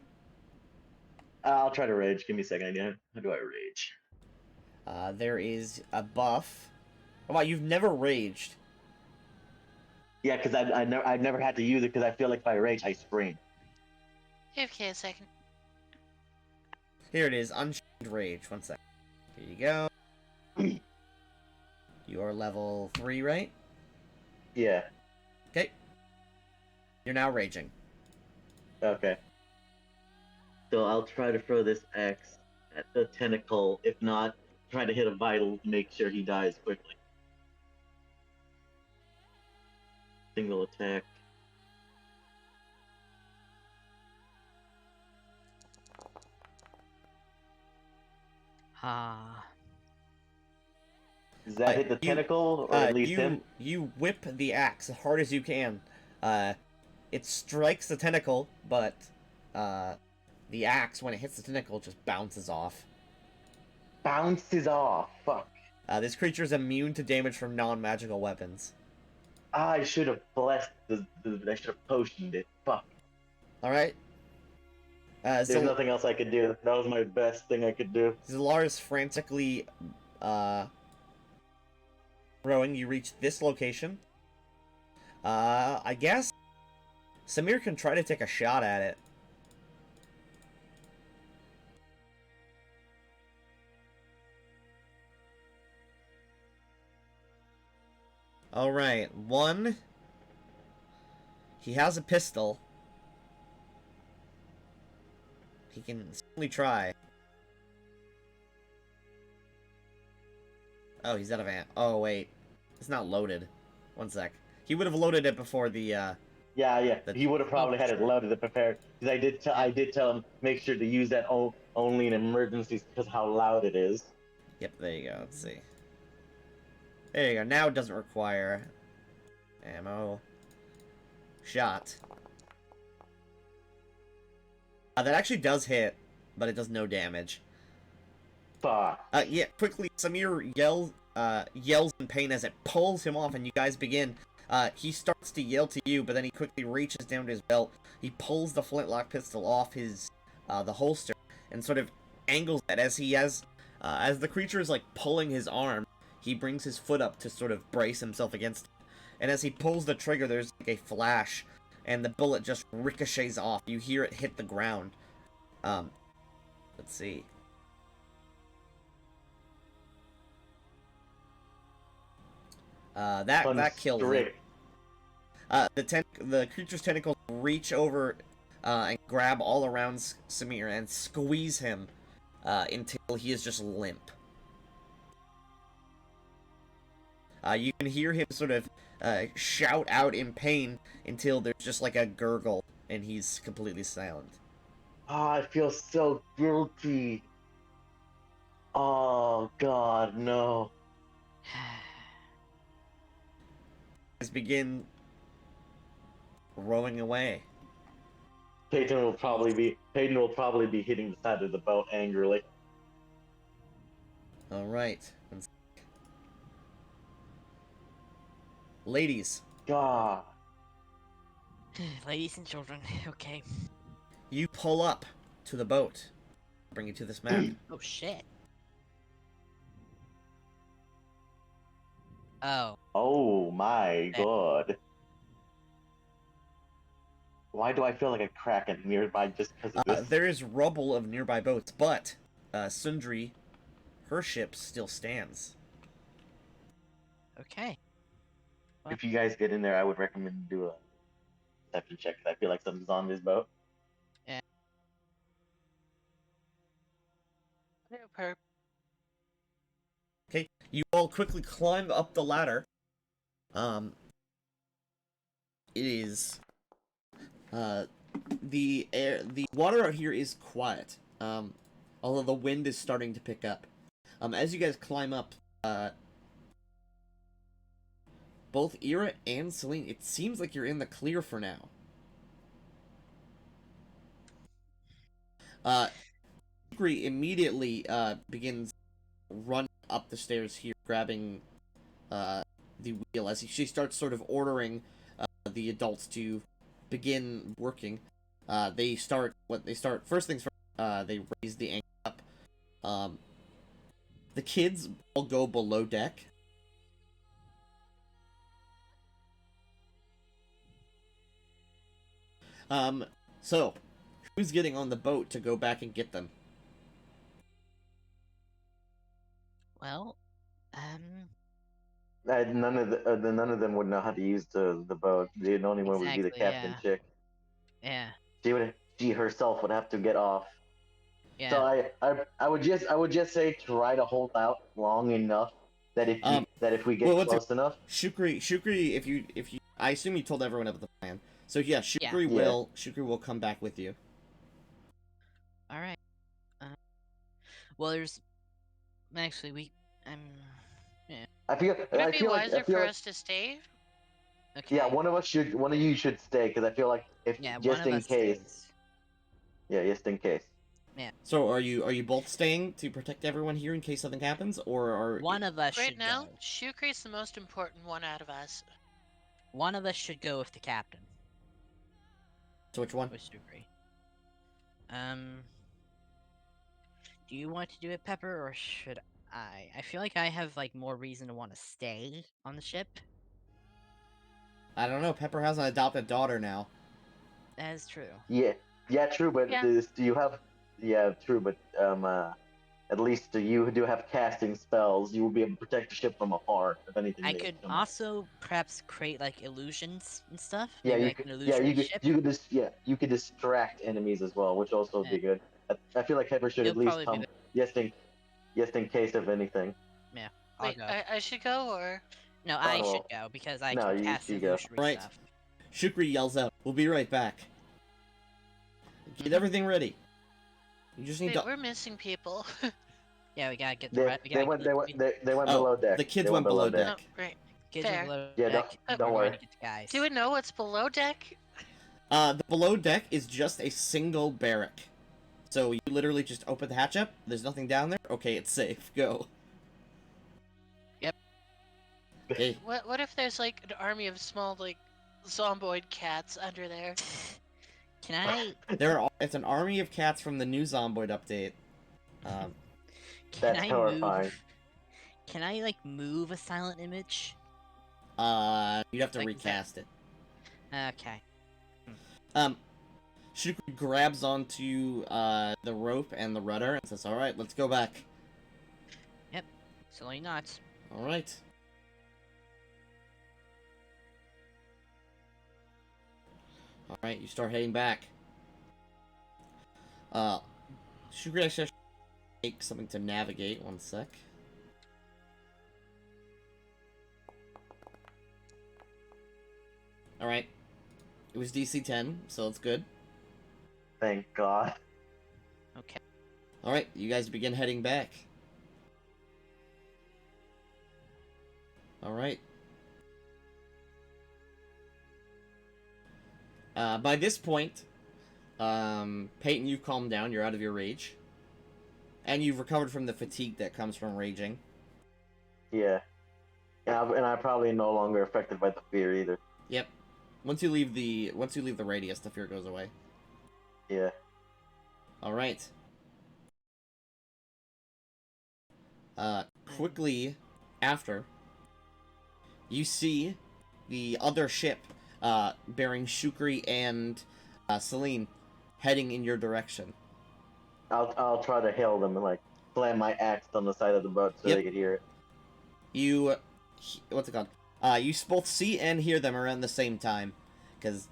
B: I'll try to rage. Give me a second idea. How do I rage?
A: There is a buff. Oh, wow, you've never raged.
B: Yeah, because I've never had to use it because I feel like if I rage, I scream.
D: Okay, a second.
A: Here it is, Unchained Rage. One sec. Here you go. You are level 3, right?
B: Yeah.
A: Okay. You're now raging.
B: Okay. So I'll try to throw this axe at the tentacle. If not, try to hit a vital to make sure he dies quickly. Single attack.
C: Ah.
B: Does that hit the tentacle, or at least him?
A: You whip the axe as hard as you can. It strikes the tentacle, but the axe, when it hits the tentacle, just bounces off.
B: Bounces off. Fuck.
A: This creature is immune to damage from non-magical weapons.
B: I should have blessed I should have potioned it. Fuck.
A: Alright.
B: There's nothing else I could do. That was my best thing I could do.
A: Zilar is frantically rowing. You reach this location. I guess Samir can try to take a shot at it. Alright, 1. He has a pistol. He can certainly try. Oh, he's out of ammo. Oh, wait. It's not loaded. 1 sec. He would have loaded it before the,
B: Yeah. He would have probably had it loaded and prepared. Because I did tell him, make sure to use that only in emergencies because how loud it is.
A: Yep, there you go. Let's see. There you go. Now it doesn't require ammo. Shot. That actually does hit, but it does no damage.
B: Fuck.
A: Yeah, quickly, Samir yells in pain as it pulls him off, and you guys begin. He starts to yell to you, but then he quickly reaches down to his belt. He pulls the flintlock pistol off his, the holster, and sort of angles it as the creature is, like, pulling his arm. He brings his foot up to sort of brace himself against it. And as he pulls the trigger, there's, like, a flash, and the bullet just ricochets off. You hear it hit the ground. Let's see. That kills him. The creature's tentacles reach over and grab all around Samir and squeeze him until he is just limp. You can hear him sort of shout out in pain until there's just like a gurgle and he's completely silent.
B: Oh, I feel so guilty. Oh, God, no.
A: Guys begin rowing away.
B: Peyton will probably be hitting the side of the boat angrily.
A: Alright. Ladies.
B: God.
C: Ladies and children, okay.
A: You pull up to the boat. Bring you to this map.
C: Oh shit. Oh.
B: Oh my God. Why do I feel like a kraken nearby just because of this?
A: There is rubble of nearby boats, but Sundri, her ship still stands.
C: Okay.
B: If you guys get in there, I would recommend do a perception check because I feel like something's on this boat.
C: Yeah.
A: Okay, you all quickly climb up the ladder. It is the water out here is quiet. Although the wind is starting to pick up. As you guys climb up, both Ira and Celine, it seems like you're in the clear for now. Hickory immediately begins running up the stairs here, grabbing the wheel as she starts sort of ordering the adults to begin working. First things first, they raise the anchor up. The kids all go below deck. So, who's getting on the boat to go back and get them?
C: Well,
B: None of them would know how to use the boat. The only one would be the
C: Exactly,
B: captain
C: yeah.
B: chick.
C: yeah.
B: She herself would have to get off.
C: Yeah.
B: So I would just say try to hold out long enough that if we get close enough.
A: Shukri, if you I assume you told everyone about the plan. So yeah, Shukri will come back with you.
C: All right. Well, there's actually yeah.
B: I feel
D: Would it be wiser for
B: like,
D: us to stay?
C: Okay.
B: yeah, one of you should stay because I feel like if
C: Yeah,
B: just
C: one of
B: in
C: us
B: case.
C: stays.
B: Yeah, just in case.
C: Yeah.
A: So are you both staying to protect everyone here in case something happens, or are
C: One of us
D: Right
C: should
D: now,
C: go.
D: Shukri's the most important one out of us.
C: One of us should go with the captain.
A: So which one?
C: With Shukri. Um, do you want to do it, Pepper, or should I? I feel like I have like more reason to want to stay on the ship.
A: I don't know. Pepper has an adopted daughter now.
C: That is true.
B: Yeah, true. But
D: Yeah.
B: do you have? Yeah, true. But at least you do have casting spells. You will be able to protect the ship from afar if anything
C: I
B: may
C: could
B: come.
C: also perhaps create like illusions and stuff.
B: Yeah,
C: Maybe
B: you
C: like
B: could.
C: an
B: Yeah,
C: illusionary ship.
B: you could distract enemies as well, which also would
C: Eh,
B: be good. I feel like Pepper should
C: it'll
B: at least
C: probably be
B: come. Yes, in case of anything.
C: yeah. I'll
D: Wait,
C: go.
D: I should go or?
C: No,
B: Oh,
C: I should
B: well.
C: go because I
B: No,
C: can
B: you
C: cast
B: should go.
C: illusory
A: Right.
C: stuff.
A: Shukri yells out, "We'll be right back. Get everything ready. You just need
D: Wait,
A: to."
D: we're missing people.
C: Yeah, we gotta get the
B: They,
C: right. We
B: they
C: gotta
B: went.
C: get,
B: They went
A: Oh,
B: below deck.
A: the kids
B: They
A: went below
D: Oh,
A: deck.
D: great.
C: kids are
D: Fair.
C: below
B: Yeah,
C: deck.
D: don't
C: We're
B: worry.
C: going to get the guys.
D: Do we know what's below deck?
A: The below deck is just a single barrack. So you literally just open the hatch up. There's nothing down there. Okay, it's safe. Go.
C: Yep.
A: Okay.
D: What if there's like an army of small like zomboid cats under there?
C: Can I?
A: It's an army of cats from the new Zomboid update.
C: Can
B: That's
C: I
B: horrifying.
C: move? Can I like move a silent image?
A: You'd have to
C: Like,
A: recast it.
C: Okay.
A: Shukri grabs onto the rope and the rudder and says, "All right, let's go back."
C: Silly nuts.
A: All right. All right, you start heading back. Shukri actually take something to navigate. One sec. All right. It was DC 10, so it's good.
B: Thank God.
C: Okay.
A: All right, you guys begin heading back. All right. By this point, Peyton, you've calmed down. You're out of your rage, and you've recovered from the fatigue that comes from raging.
B: Yeah. And I'm probably no longer affected by the fear either.
A: Yep. Once you leave the radius, the fear goes away.
B: Yeah.
A: All right. Quickly after, you see the other ship, bearing Shukri and Celine, heading in your direction.
B: I'll try to hail them and like slam my axe on the side of the boat so
A: Yep.
B: they could hear it.
A: What's it called? You both see and hear them around the same time, because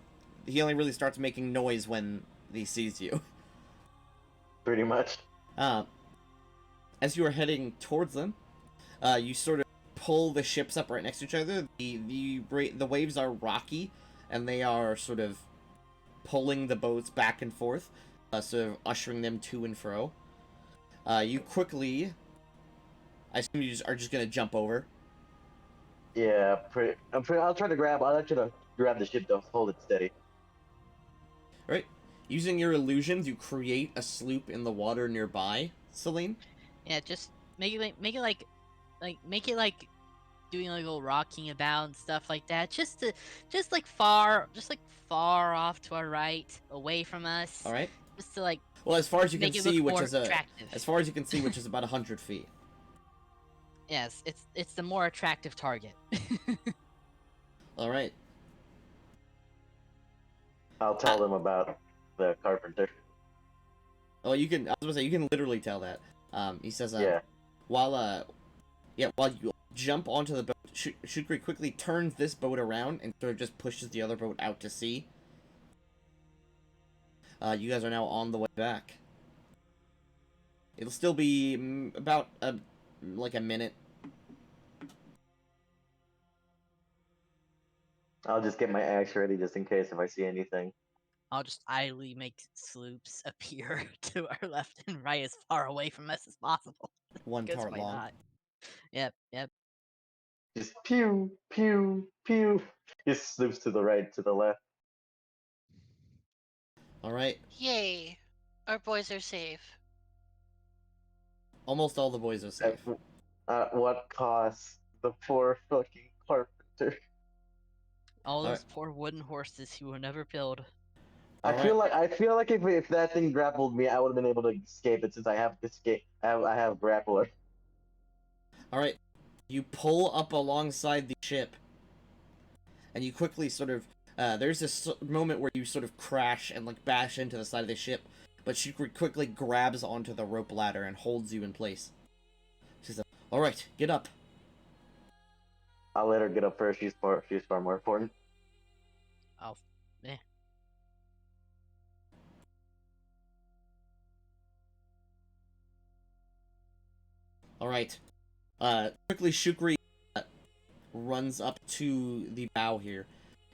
A: he only really starts making noise when he sees you.
B: Pretty much.
A: As you are heading towards them, you sort of pull the ships up right next to each other. The waves are rocky, and they are sort of pulling the boats back and forth, sort of ushering them to and fro. You quickly, I assume you are just gonna jump over.
B: Yeah, I'll try to grab. I'll let you to grab the ship to hold it steady.
A: Right. Using your illusions, you create a sloop in the water nearby, Celine.
C: Yeah, just make it like doing like a little rocking about and stuff like that. Just far off to our right, away from us.
A: All right.
C: Just to like
A: Well, as far as you can
C: make it
A: see,
C: look
A: which
C: more
A: is
C: attractive.
A: as far as you can see, which is about 100 feet.
C: Yes, it's the more attractive target.
A: All right.
B: I'll tell them about the carpenter.
A: Oh, you can. I was gonna say you can literally tell that. He says,
B: Yeah.
A: while you jump onto the boat, Shukri quickly turns this boat around and sort of just pushes the other boat out to sea. You guys are now on the way back. It'll still be about like a minute.
B: I'll just get my axe ready just in case if I see anything.
C: I'll just idly make sloops appear to our left and right as far away from us as possible.
A: One
C: Because
A: tart
C: why
A: long.
C: not? Yep.
B: Just pew, pew, pew. Just sloops to the right, to the left.
A: All right.
D: Yay! Our boys are safe.
A: Almost all the boys are safe.
B: At what cost? The poor fucking carpenter.
C: All those
A: Alright.
C: poor wooden horses he will never build.
B: I feel like if that thing grappled me, I would have been able to escape it since I have escape. I have grappler.
A: All right, you pull up alongside the ship, and you quickly sort of. There's this moment where you sort of crash and like bash into the side of the ship, but she quickly grabs onto the rope ladder and holds you in place. She says, "All right, get up."
B: I'll let her get up first. She's far more important.
C: Oh, yeah.
A: All right. Quickly, Shukri runs up to the bow here,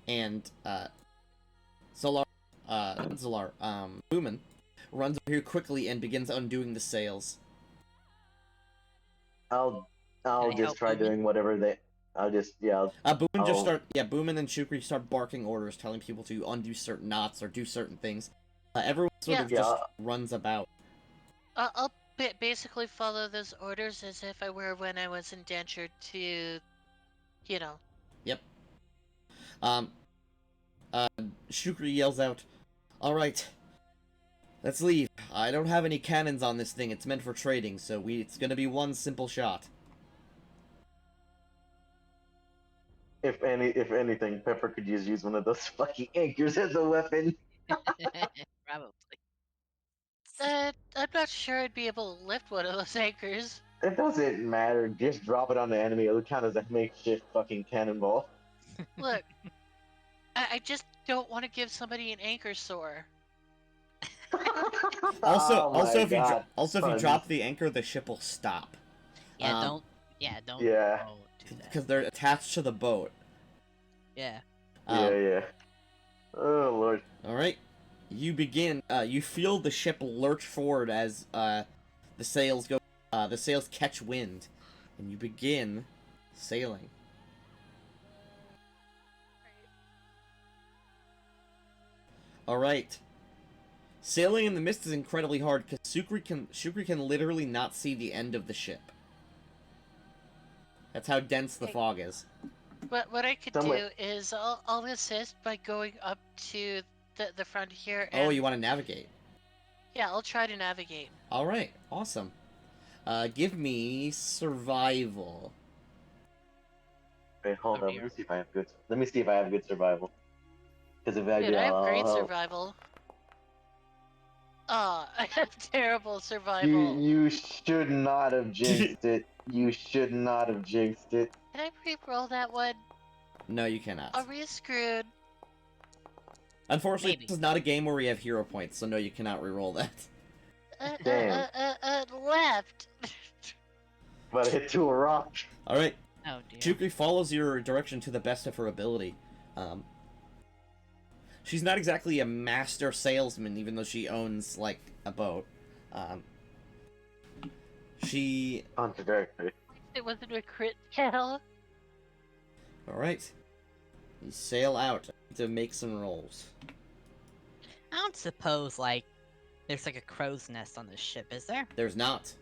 A: and Boomin runs over here quickly and begins undoing the sails.
B: I'll
C: Can I
B: just
C: help
B: try
C: Boomin?
B: doing whatever they. I'll just
A: Boomin and Shukri start barking orders, telling people to undo certain knots or do certain things. Everyone sort of just runs about.
D: I'll basically follow those orders as if I were when I was indentured to, you know.
A: Yep. Shukri yells out, "All right, let's leave. I don't have any cannons on this thing. It's meant for trading, so it's gonna be one simple shot."
B: If anything, Pepper could just use one of those fucking anchors as a weapon.
C: Probably.
D: I'm not sure I'd be able to lift one of those anchors.
B: It doesn't matter. Just drop it on the enemy. It'll count as a makeshift fucking cannonball.
D: Look, I just don't want to give somebody an anchor sore.
A: If you drop the anchor, the ship will stop.
C: Yeah, don't.
B: Yeah.
C: Do that.
A: Because they're attached to the boat.
C: Yeah.
B: Yeah. Oh lord.
A: All right. You begin. You feel the ship lurch forward as the sails go. The sails catch wind, and you begin sailing. All right. Sailing in the mist is incredibly hard because Shukri can literally not see the end of the ship. That's how dense the fog is.
D: What I could do is I'll assist by going up to the front here. And,
A: oh, you want to navigate?
D: Yeah, I'll try to navigate.
A: All right, awesome. Give me survival.
B: Wait, hold up. Let me see if I have good survival. Because if I
D: Dude,
B: do,
D: I have
B: I'll
D: great
B: help.
D: survival. I have terrible survival.
B: You should not have jinxed it. You should not have jinxed it.
D: Can I re-roll that one?
A: No, you cannot.
D: Are we screwed?
A: Unfortunately,
C: Maybe.
A: this is not a game where we have hero points, so no, you cannot reroll that.
B: Damn.
D: Left.
B: But I hit to a rock.
A: All right.
C: Oh dear.
A: Shukri follows your direction to the best of her ability. She's not exactly a master salesman, even though she owns, like, a boat. She...
B: Contradictory.
D: It wasn't a crit kill.
A: Alright. You sail out to make some rolls.
C: I don't suppose, like, there's like a crow's nest on this ship, is there?
A: There's not.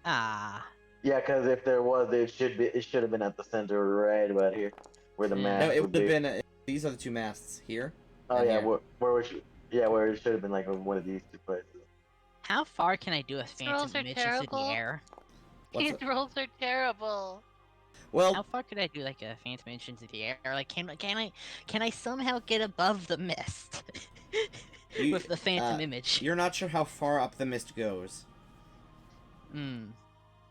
C: Ah.
B: Yeah, because if there was, it should have been at the center right about here, where the mast
A: No, it
B: would
A: would have
B: be.
A: been... these are the two masts. Here.
B: Oh yeah,
A: here.
B: where it should have been like one of these two places.
C: How far can I do a phantom
D: rolls are
C: image into the
D: terrible.
C: air?
A: What's
D: These rolls are terrible.
A: Well,
C: How far could I do like a phantom image into the air? Like, can I somehow get above the mist with the phantom image?
A: you're not sure how far up the mist goes.
C: Hmm.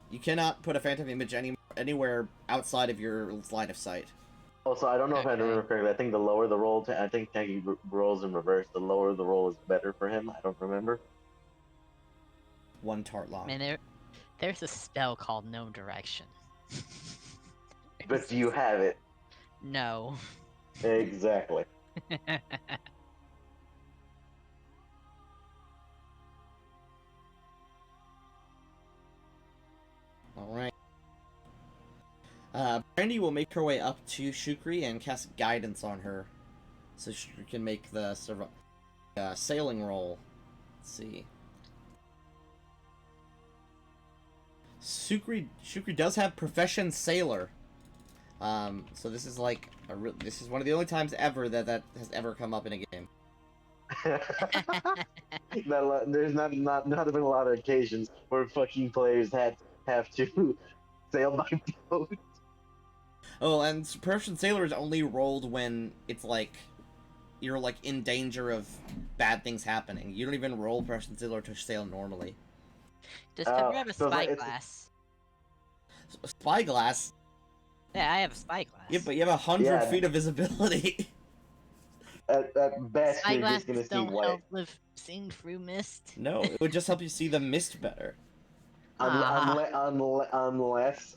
A: You cannot put a phantom image anywhere outside of your line of sight.
B: Also, I don't know if I
C: Okay.
B: remember correctly. I think the lower the roll, I think he rolls in reverse. The lower the roll is better for him. I don't remember.
A: One tart long.
C: Man, there's a spell called No Direction.
B: But do you have it?
C: No.
B: Exactly.
A: Alright. Brandy will make her way up to Shukri and cast guidance on her. So Shukri can make the sailing roll. Let's see. Shukri does have profession sailor. So this is like this is one of the only times ever that has ever come up in a game.
B: There's not been a lot of occasions where fucking players have to sail by boat.
A: Oh, and Persian Sailors only rolled when it's like you're like in danger of bad things happening. You don't even roll Persian Sailor to sail normally.
C: Does Pepper have a
B: So it's like-
C: spyglass?
A: Spyglass?
C: Yeah, I have a spyglass.
A: Yeah, but you have 100
B: Yeah.
A: feet of visibility.
B: At best, you're just gonna
C: Spyglasses
B: see
C: don't
B: white.
C: help with seeing through mist.
A: No, it would just help you see the mist better.
C: Ah.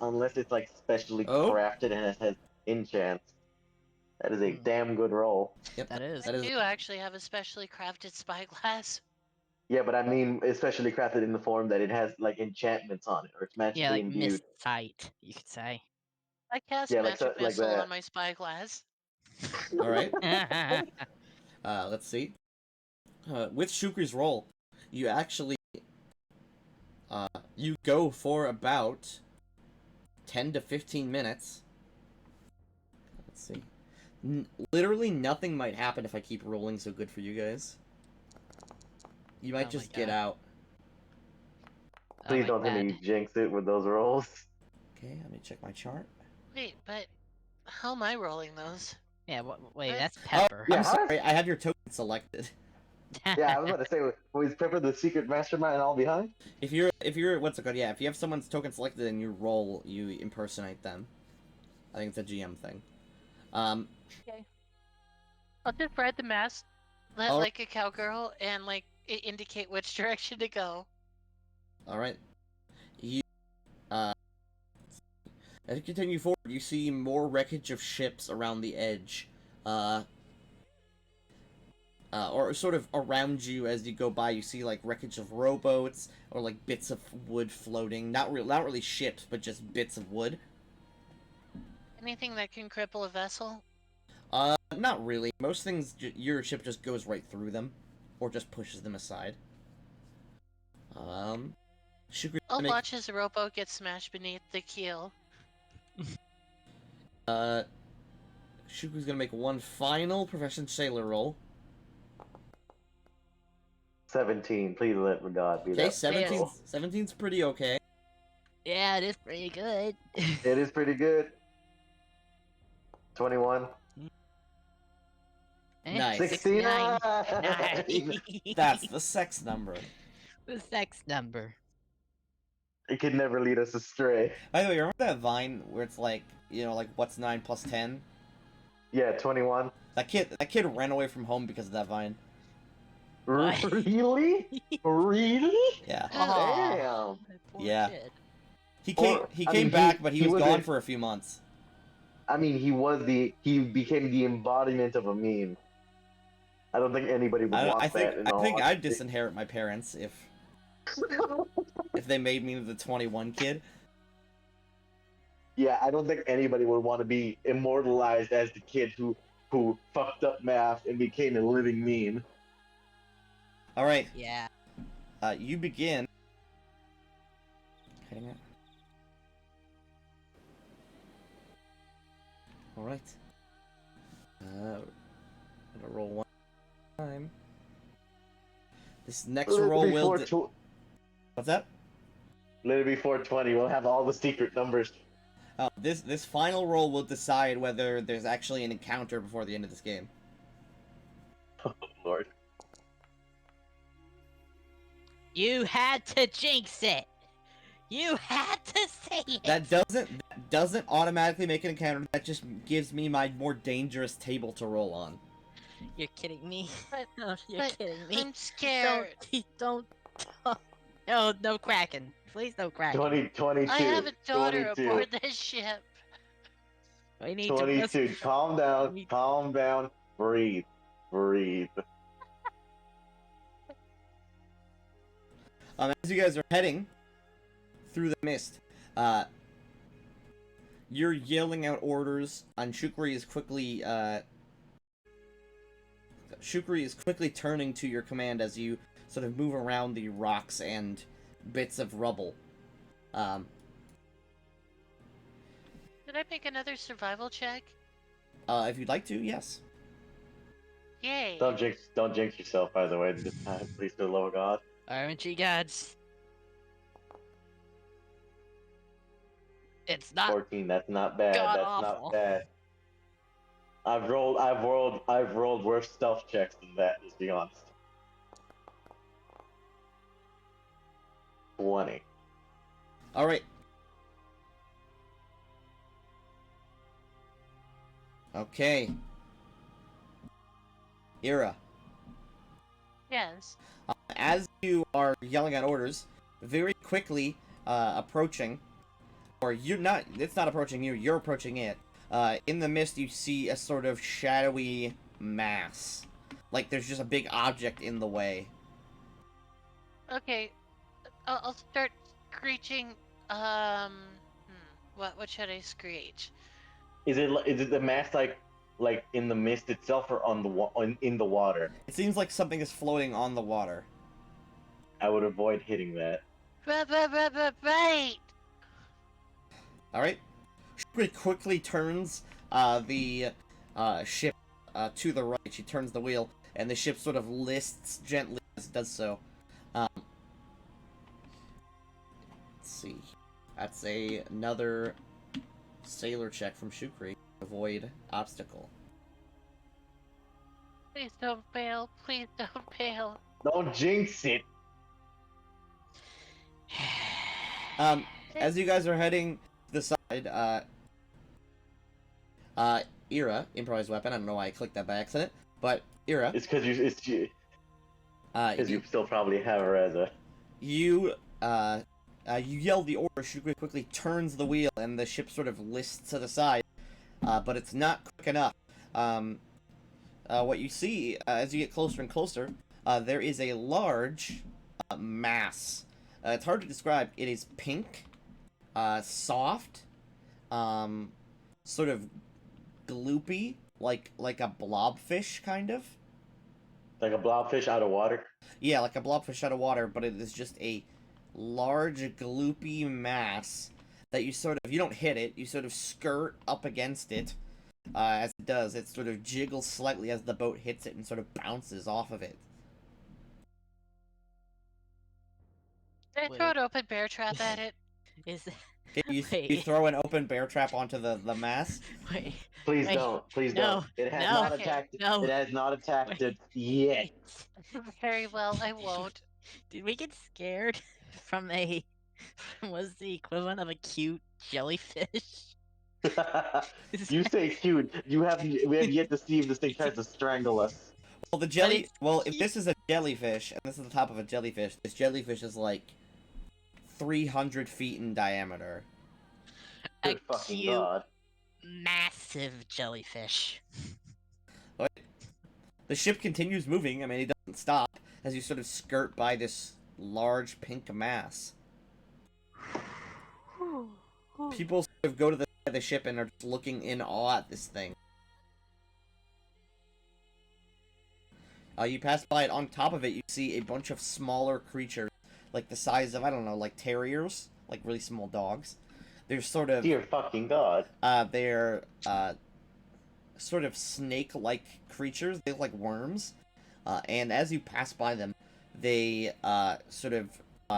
B: Unless it's like specially
A: Oh.
B: crafted and it has enchants. That is a
C: Hmm.
B: damn good roll.
A: Yep,
C: That is.
D: I do actually have a specially crafted spyglass.
B: Yeah, but I mean, especially crafted in the form that it has like enchantments on it, or it's magically
C: Yeah, like
B: imbued.
C: mist sight, you could say.
D: I cast
B: Yeah,
D: magic
B: like
D: missile
B: that.
D: on my spyglass.
A: All right. Let's see. With Shukri's roll, you actually you go for about 10 to 15 minutes. Let's see. Literally nothing might happen if I keep rolling so good for you guys. You might
C: Oh
A: just
C: my
A: get
C: God.
A: out.
B: Please
C: my
B: don't tell me
C: God.
B: you jinx it with those rolls.
A: Okay, let me check my chart.
D: Wait, but how am I rolling those?
C: Yeah, wait,
D: What?
C: that's Pepper.
B: Yeah,
A: I'm
B: how
A: sorry, I have your token selected.
B: Yeah, I was about to say, was Pepper the secret mastermind all behind?
A: If you're what's it called? Yeah, if you have someone's token selected and you roll, you impersonate them. I think it's a GM thing.
D: Okay. I'll just ride the mast
A: All-
D: like a cowgirl and like indicate which direction to go.
A: All right. You as you continue forward, you see more wreckage of ships around the edge, or sort of around you as you go by. You see like wreckage of rowboats or like bits of wood floating. Not really ships, but just bits of wood.
D: Anything that can cripple a vessel?
A: Not really. Most things, your ship just goes right through them, or just pushes them aside. Shukri's
D: I'll
A: gonna make,
D: watch as a rowboat gets smashed beneath the keel.
A: Shukri's gonna make one final profession sailor roll.
B: 17. Please let God be
A: Okay,
B: that.
A: 17.
B: roll.
A: 17's pretty okay.
C: Yeah, it is pretty good.
B: It is pretty good. 21.
A: Nice.
B: 69.
C: Nice.
A: That's the sex number.
C: The sex number.
B: It could never lead us astray.
A: By the way, remember that Vine where it's like, like what's 9 plus 10?
B: Yeah, 21.
A: That kid ran away from home because of that Vine.
C: What?
B: Really? Really?
A: Yeah.
C: Oh,
B: Damn.
C: poor
A: Yeah.
C: kid.
A: He came back, but he was gone for a few months.
B: I mean, he became the embodiment of a meme. I don't think anybody would want
A: I
B: that. In all
A: think I'd
B: honesty.
A: disinherit my parents if they made me the 21 kid.
B: Yeah, I don't think anybody would want to be immortalized as the kid who fucked up math and became a living meme.
A: All right.
C: Yeah.
A: You begin. Heading out. All right. I'm gonna roll one time. This next roll will. What's that?
B: Let it be 420. We'll have all the secret numbers.
A: This final roll will decide whether there's actually an encounter before the end of this game.
B: Oh, Lord.
C: You had to jinx it. You had to say it.
A: That doesn't automatically make an encounter. That just gives me my more dangerous table to roll on.
C: You're kidding me.
D: But-
C: No, you're
D: but
C: kidding me.
D: I'm scared.
C: Don't. No, no cracking. Please no cracking.
B: 22.
D: I have a daughter
B: 22.
D: aboard this ship.
C: We need
B: 22.
C: to.
B: Calm down. Calm down. Breathe. Breathe.
A: As you guys are heading through the mist, you're yelling out orders, and Shukri is quickly turning to your command as you sort of move around the rocks and bits of rubble.
D: Did I make another survival check?
A: If you'd like to, yes.
D: Yay!
B: Don't jinx yourself, by the way, this time. Please, to the lower god.
C: RNG gods. It's not
B: 14, that's not bad.
C: god
B: That's
C: awful.
B: not bad. I've rolled worse stealth checks than that, let's be honest. 20.
A: Alright. Okay. Ira.
D: Yes.
A: As you are yelling out orders, very quickly approaching, or it's not approaching you, you're approaching it. In the mist, you see a sort of shadowy mass. Like there's just a big object in the way.
D: Okay. I'll start screeching. What should I screech?
B: Is it the mask like in the mist itself or on in the water?
A: It seems like something is floating on the water.
B: I would avoid hitting that.
D: Right.
A: Alright. She quickly turns the ship to the right. She turns the wheel, and the ship sort of lists gently as it does so. Let's see. That's another sailor check from Shukri. Avoid obstacle.
D: Please don't fail. Please don't fail.
B: Don't jinx it.
A: As you guys are heading to the side, Ira, improvised weapon. I don't know why I clicked that by accident, but Ira.
B: It's because you still probably have her as a.
A: You yell the order. Shukri quickly turns the wheel, and the ship sort of lists to the side, but it's not quick enough. What you see as you get closer and closer, there is a large mass. It's hard to describe. It is pink, soft, sort of gloopy, like a blobfish, kind of.
B: Like a blobfish out of water?
A: Yeah, like a blobfish out of water, but it is just a large, gloopy mass that you don't hit it, you sort of skirt up against it. As it does, it sort of jiggles slightly as the boat hits it and sort of bounces off of it.
D: Did I
C: Wait.
D: throw an open bear trap at it?
C: Is
A: Okay, you throw an open bear trap onto the mass.
C: wait.
B: Please
C: Wait,
B: don't. Please
C: no,
B: don't. It has
C: no,
B: not attacked.
C: no.
B: It has not attacked it yet.
D: Very well, I won't.
C: Did we get scared from was the equivalent of a cute jellyfish?
B: You say cute. We have yet to see if this thing tries to strangle us.
A: Well, if this is a jellyfish, and this is the top of a jellyfish, this jellyfish is like 300 feet in diameter.
C: A
B: Good fucking
C: cute,
B: god.
C: massive jellyfish.
A: The ship continues moving. I mean, it doesn't stop as you sort of skirt by this large pink mass. People sort of go to the side of the ship and are just looking in awe at this thing. You pass by it. On top of it, you see a bunch of smaller creatures, like the size of, I don't know, like terriers, like really small dogs. They're sort of...
B: Dear fucking god.
A: They're sort of snake-like creatures. They look like worms. And as you pass by them, they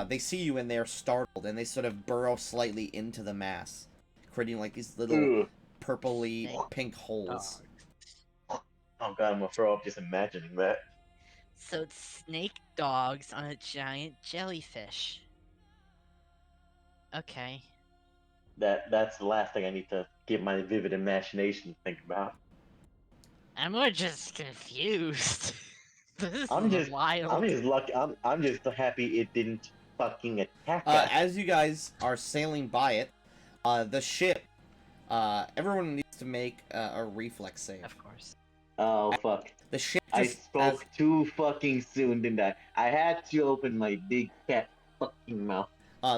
A: they see you and they're startled, and they sort of burrow slightly into the mass, creating like these little
B: Ugh.
A: purpley
C: Snake
A: pink holes.
C: Dog.
B: Oh god, I'm gonna throw up just imagining that.
C: So it's snake dogs on a giant jellyfish. Okay.
B: That's the last thing I need to get my vivid imagination to think about.
C: I'm more just confused. This
B: I'm
C: is
B: just
C: wild.
B: I'm just lucky. I'm just happy it didn't fucking attack us.
A: As you guys are sailing by it, the ship, everyone needs to make a reflex save.
C: Of course.
B: Oh fuck!
A: The ship
B: I
A: just
B: spoke too fucking soon, didn't I? I had to open my big fat fucking mouth.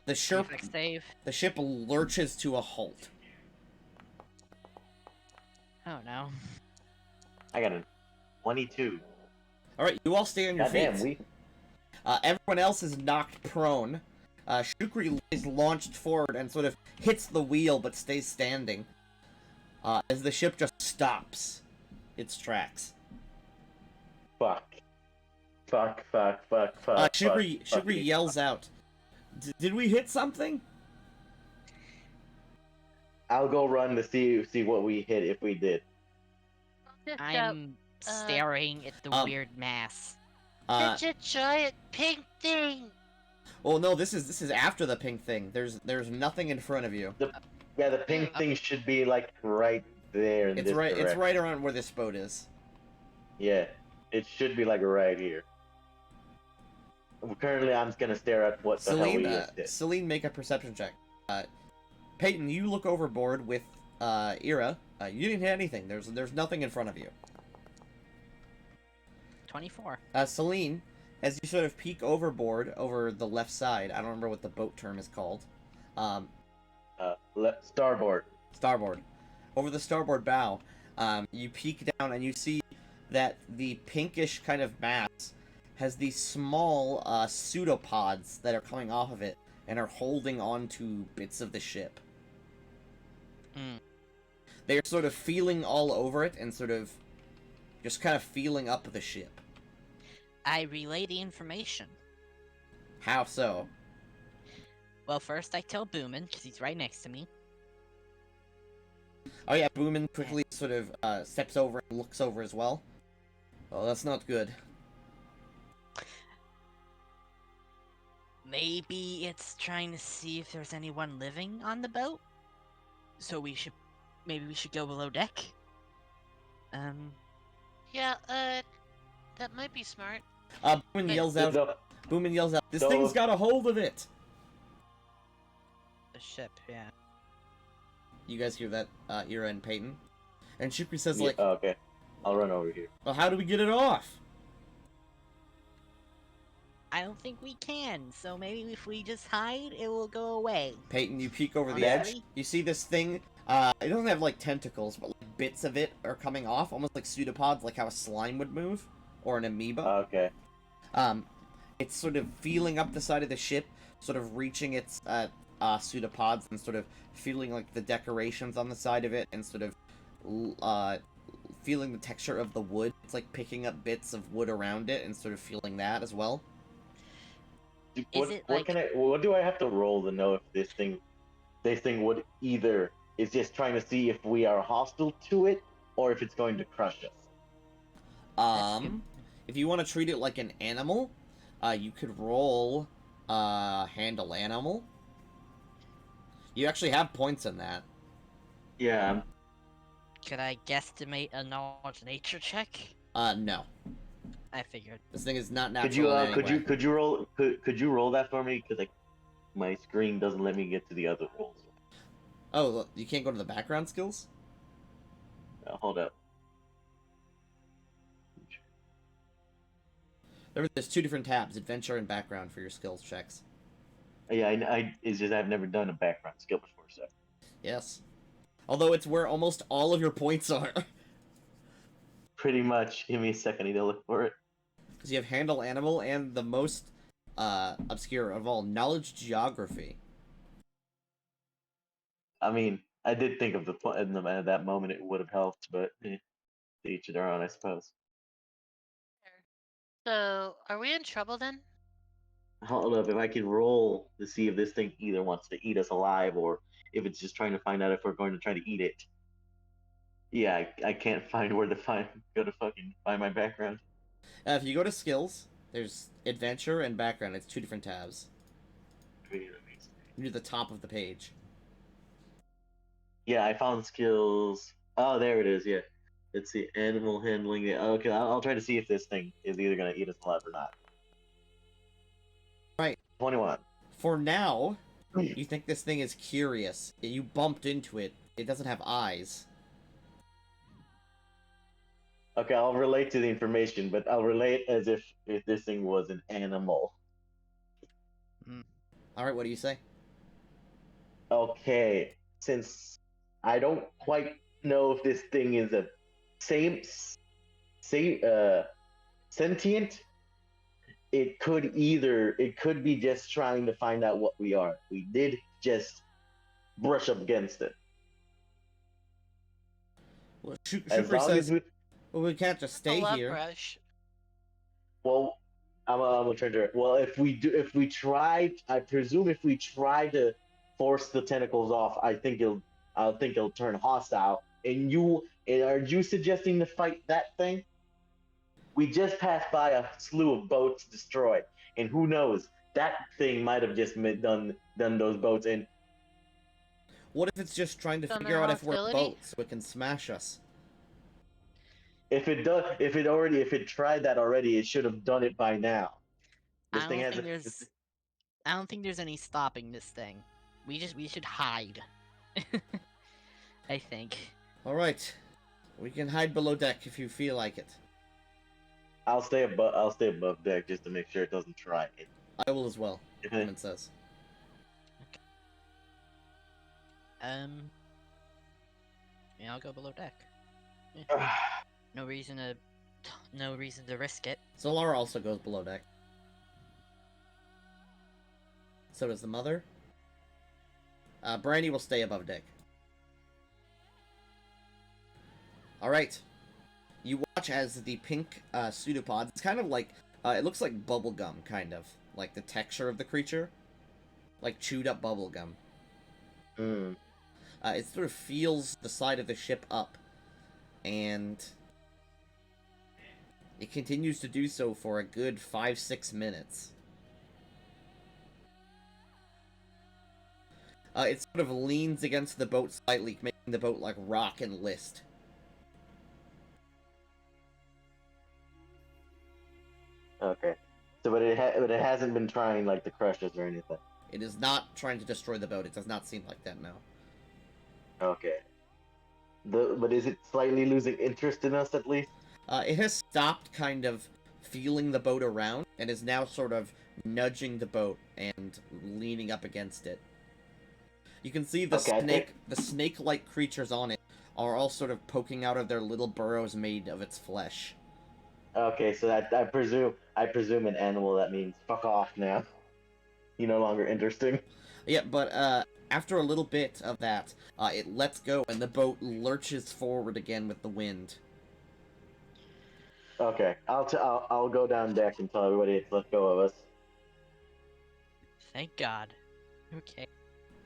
A: the ship
C: Reflex save.
A: the ship lurches to a halt.
C: Oh no.
B: I got a 22.
A: All right, you all stay on your
B: Goddamn,
A: feet.
B: we.
A: Everyone else is knocked prone. Shukri is launched forward and sort of hits the wheel but stays standing. As the ship just stops its tracks.
B: fuck. Fuck, fuck, fuck, fuck,
A: Shukri
B: fuck.
A: yells out. Did we hit something?
B: I'll go run to see what we hit if we did.
D: Just
C: I'm staring at the weird mass.
A: Uh,
D: it's a giant pink thing.
A: well, no, this is after the pink thing. There's nothing in front of you.
B: The pink thing should be like right there in
A: It's
B: this
A: right. It's
B: direction.
A: right around where this boat is.
B: Yeah, it should be like right here. Currently, I'm just gonna stare at what the hell we just did.
A: Celine, make a perception check. Peyton, you look overboard with Ira. You didn't hit anything. There's nothing in front of you.
C: 24.
A: Celine, as you sort of peek overboard over the left side, I don't remember what the boat term is called.
B: Starboard.
A: Starboard. Over the starboard bow, you peek down and you see that the pinkish kind of mass has these small pseudopods that are coming off of it and are holding on to bits of the ship.
C: Mm.
A: They're sort of feeling all over it and sort of just kind of feeling up the ship.
C: I relay the information.
A: How so?
C: Well, first I tell Boomin, because he's right next to me.
A: Oh yeah, Boomin quickly sort of steps over and looks over as well. Oh, that's not good.
C: Maybe it's trying to see if there's anyone living on the boat. So maybe we should go below deck.
D: Yeah, that might be smart.
A: Boomin yells out. Boomin yells out. This
B: No.
A: thing's got a hold of it.
C: The ship, yeah.
A: You guys hear that, Ira and Peyton? And Shukri says
B: Yeah,
A: like,
B: okay, I'll run over here.
A: well, how do we get it off?
C: I don't think we can, so maybe if we just hide, it will go away.
A: Peyton, you peek over the
C: Alright.
A: edge. You see this thing. It doesn't have like tentacles, but like bits of it are coming off, almost like pseudopods, like how a slime would move, or an amoeba.
B: Okay.
A: It's sort of feeling up the side of the ship, sort of reaching its pseudopods and sort of feeling like the decorations on the side of it, and sort of feeling the texture of the wood. It's like picking up bits of wood around it and sort of feeling that as well.
B: What do I have to roll to know if this thing would either is just trying to see if we are hostile to it or if it's going to crush us?
A: If you want to treat it like an animal, you could roll handle animal. You actually have points in that.
B: Yeah.
C: Could I guesstimate a knowledge nature check?
A: No.
C: I figured.
A: This thing is not natural.
B: Could you roll that for me? Because my screen doesn't let me get to the other rolls.
A: Oh, look, you can't go to the background skills?
B: Hold up.
A: There's two different tabs, adventure and background, for your skills checks.
B: Yeah, it's just I've never done a background skill before, so.
A: Yes. Although it's where almost all of your points are.
B: Pretty much. Give me a second, I need to look for it.
A: Because you have handle animal and the most obscure of all, knowledge geography.
B: I mean, I did think of at that moment it would have helped, but to each their own, I suppose.
D: So, are we in trouble then?
B: Hold up, if I could roll to see if this thing either wants to eat us alive or if it's just trying to find out if we're going to try to eat it. Yeah, I can't find where to go to fucking find my background.
A: If you go to skills, there's adventure and background. It's two different tabs. Near the top of the page.
B: Yeah, I found skills. Oh, there it is. Yeah, let's see, animal handling. Yeah, okay, I'll try to see if this thing is either gonna eat us alive or not.
A: Right.
B: 21.
A: For now, you think this thing is curious. You bumped into it. It doesn't have eyes.
B: Okay, I'll relate to the information, but I'll relate as if this thing was an animal.
A: Alright, what do you say?
B: Okay, since I don't quite know if this thing is a sentient, it could be just trying to find out what we are. We did just brush up against it.
A: Well,
B: As
A: Shukri
B: long
A: says,
B: as we,
A: well, we can't just stay
D: I love
A: here.
D: brush.
B: Well, I'm gonna try to. Well, if we try, I presume if we try to force the tentacles off, I think it'll turn hostile. And are you suggesting to fight that thing? We just passed by a slew of boats destroyed, and who knows? That thing might have just done those boats in.
A: What if it's just trying to
D: Done
A: figure
D: their
A: out if we're
D: hostility?
A: boats so it can smash us?
B: If it tried that already, it should have done it by now. This
C: I
B: thing
C: don't
B: has
C: think
B: a.
C: there's I don't think there's any stopping this thing. We should hide. I think.
A: Alright. We can hide below deck if you feel like it.
B: I'll stay above deck just to make sure it doesn't try it.
A: I will as well,
B: If
A: Clement says.
C: Yeah, I'll go below deck.
B: it-
C: No reason to risk it.
A: So Laura also goes below deck. So does the mother. Brandy will stay above deck. Alright. You watch as the pink pseudopods, it's kind of like, it looks like bubblegum, kind of. Like the texture of the creature. Like chewed up bubblegum.
B: Mm.
A: It sort of feels the side of the ship up. And it continues to do so for a good 5-6 minutes. It sort of leans against the boat slightly, making the boat like rock and list.
B: Okay. So, but it hasn't been trying like to crush us or anything.
A: It is not trying to destroy the boat. It does not seem like that now.
B: Okay. But is it slightly losing interest in us at least?
A: It has stopped kind of feeling the boat around and is now sort of nudging the boat and leaning up against it. You can see the the snake-like creatures on it are all sort of poking out of their little burrows made of its flesh.
B: Okay, so that I presume an animal that means fuck off now. You no longer interesting.
A: Yeah, but after a little bit of that, it lets go and the boat lurches forward again with the wind.
B: Okay, I'll go down deck and tell everybody it's let go of us.
C: Thank God. Okay.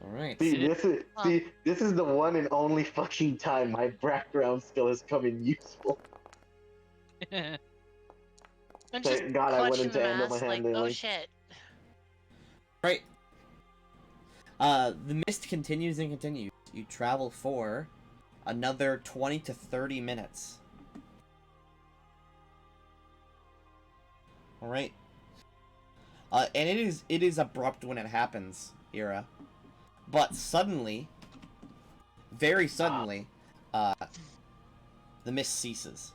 A: Alright.
B: This is the one and only fucking time my background skill has come in useful.
D: I'm just
B: Thank God I went
D: clutching
B: into
D: the
B: animal
D: mask like, oh
B: handling.
D: shit.
A: Right. The mist continues and continues. You travel for another 20 to 30 minutes. Alright. And it is abrupt when it happens, Ira. But suddenly, very suddenly, the mist ceases.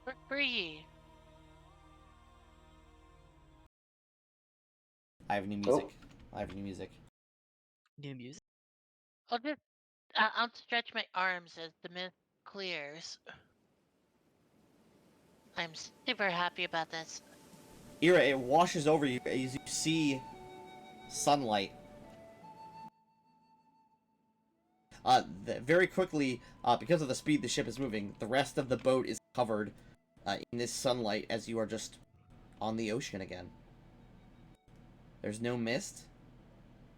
D: We're free.
A: I have new music. I have new music.
C: New music.
D: I'll stretch my arms as the mist clears. I'm super happy about this.
A: Ira, it washes over you as you see sunlight. Very quickly, because of the speed the ship is moving, the rest of the boat is covered in this sunlight as you are just on the ocean again. There's no mist.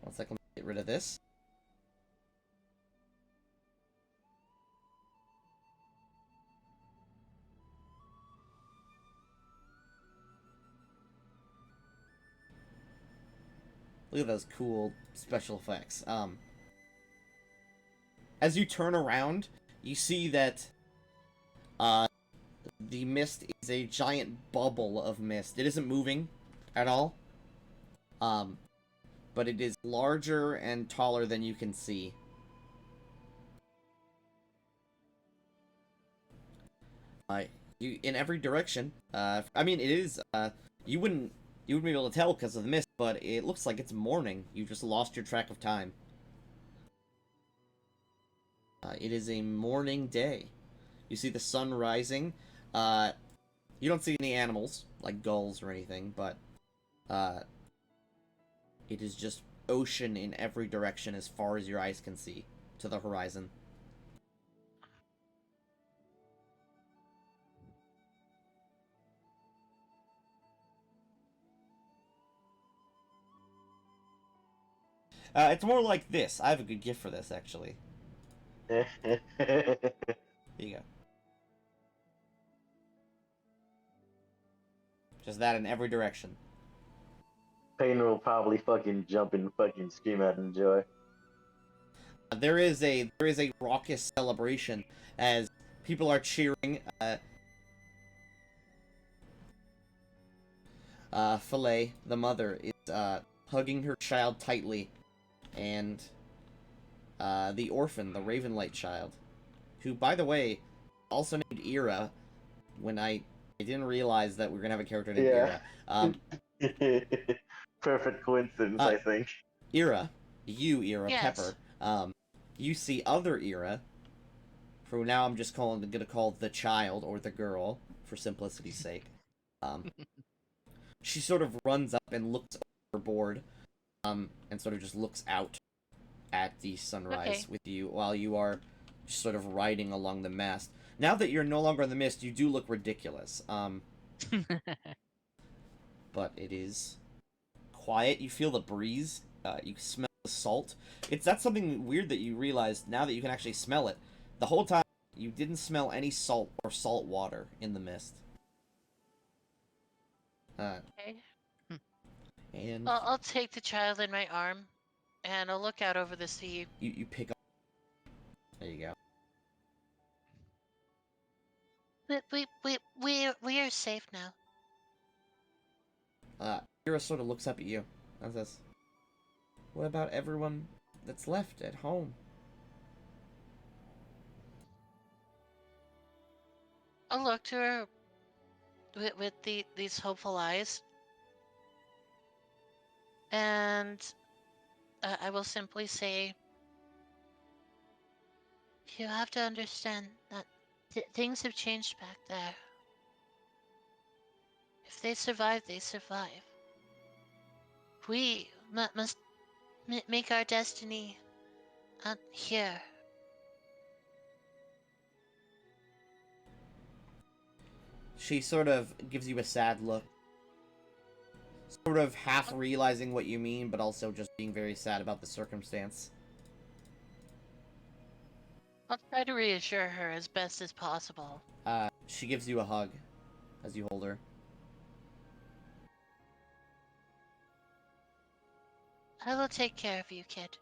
A: One second, let me get rid of this. Look at those cool special effects. As you turn around, you see that the mist is a giant bubble of mist. It isn't moving at all. But it is larger and taller than you can see. You in every direction. I mean, it is. You wouldn't be able to tell because of the mist, but it looks like it's morning. You just lost your track of time. It is a morning day. You see the sun rising. You don't see any animals like gulls or anything, but it is just ocean in every direction as far as your eyes can see to the horizon. It's more like this. I have a good gift for this, actually. Here you go. Just that in every direction.
B: Pain will probably fucking jump and fucking scream out in joy.
A: There is a raucous celebration as people are cheering. Filet, the mother, is hugging her child tightly, and the orphan, the Ravenlight child, who, by the way, also named Ira. When I didn't realize that we were gonna have a character named Ira.
B: Perfect coincidence, I think.
A: Ira, Ira
D: Yes.
A: Pepper. You see other Ira, who now I'm just gonna call the child or the girl for simplicity's sake. She sort of runs up and looks overboard, and sort of just looks out at the sunrise with you while you are just sort of riding along the mast. Now that you're no longer in the mist, you do look ridiculous. But it is quiet. You feel the breeze. You smell the salt. That's something weird that you realize now that you can actually smell it. The whole time, you didn't smell any salt or salt water in the mist.
D: Okay.
A: And
D: I'll take the child in my arm, and I'll look out over the sea.
A: you pick up. There you go.
D: We are safe now.
A: Ira sort of looks up at you and says, "What about everyone that's left at home?"
D: I'll look to her with these hopeful eyes, and I will simply say, you have to understand that things have changed back there. If they survive, they survive. We must make our destiny here.
A: She sort of gives you a sad look. Sort of half realizing what you mean, but also just being very sad about the circumstance.
D: I'll try to reassure her as best as possible.
A: She gives you a hug as you hold her.
D: I will take care of you, kid.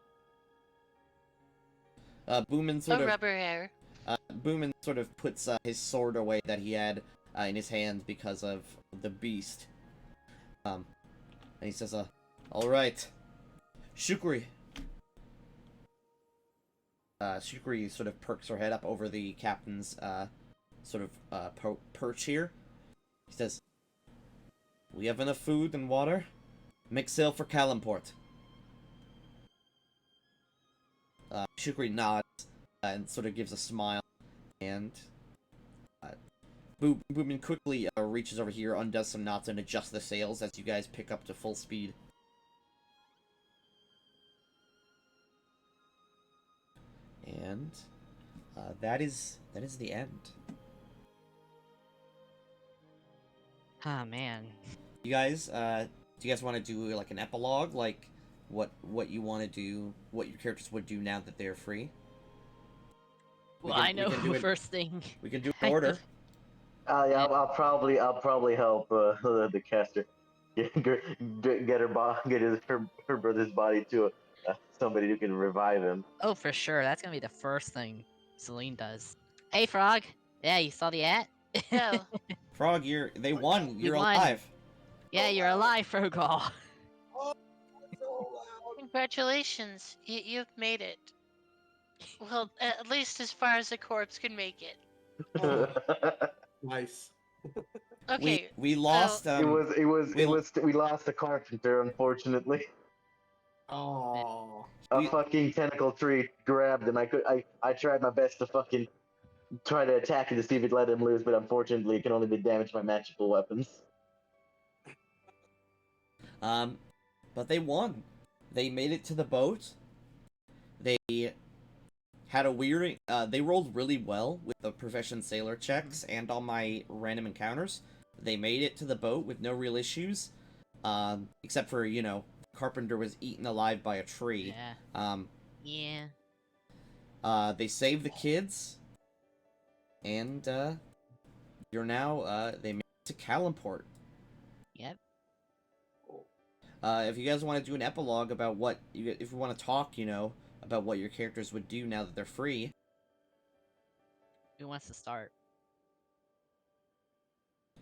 A: Boomin sort of
D: rubber hair.
A: Boomin sort of puts his sword away that he had in his hand because of the beast. And he says, "All right, Shukri." Shukri sort of perks her head up over the captain's sort of perch here. He says, "We have enough food and water. Make sail for Kalimport." Shukri nods and sort of gives a smile, and Boomin quickly reaches over here, undoes some knots, and adjusts the sails as you guys pick up to full speed. And that is the end.
C: Ah, man.
A: You guys, do you guys want to do like an epilogue, like what you want to do, what your characters would do now that they're free?
C: Well, I know first thing.
A: We can do an order.
B: Yeah, I'll probably help the caster get her brother's body to somebody who can revive him.
C: Oh, for sure. That's gonna be the first thing Celine does. Hey, Frog. Yeah, you saw the ad?
D: No.
A: Frog, they won. You're
C: won.
A: alive.
C: Yeah, you're alive, Frogall.
D: Congratulations, you've made it. Well, at least as far as a corpse can make it.
E: Nice.
D: Okay.
A: We lost.
B: We lost the carpenter, unfortunately.
E: Oh.
B: A fucking tentacle tree grabbed him. I tried my best to fucking try to attack it to see if it let him loose, but unfortunately it can only be damaged by magical weapons.
A: But they won. They made it to the boat. They had a weird. They rolled really well with the profession sailor checks and on my random encounters. They made it to the boat with no real issues, except for carpenter was eaten alive by a tree.
C: Yeah. Yeah.
A: They saved the kids, and you're now they made it to Kalimport.
C: Yep.
A: If you guys want to do an epilogue about what if you want to talk, about what your characters would do now that they're free.
C: Who wants to start?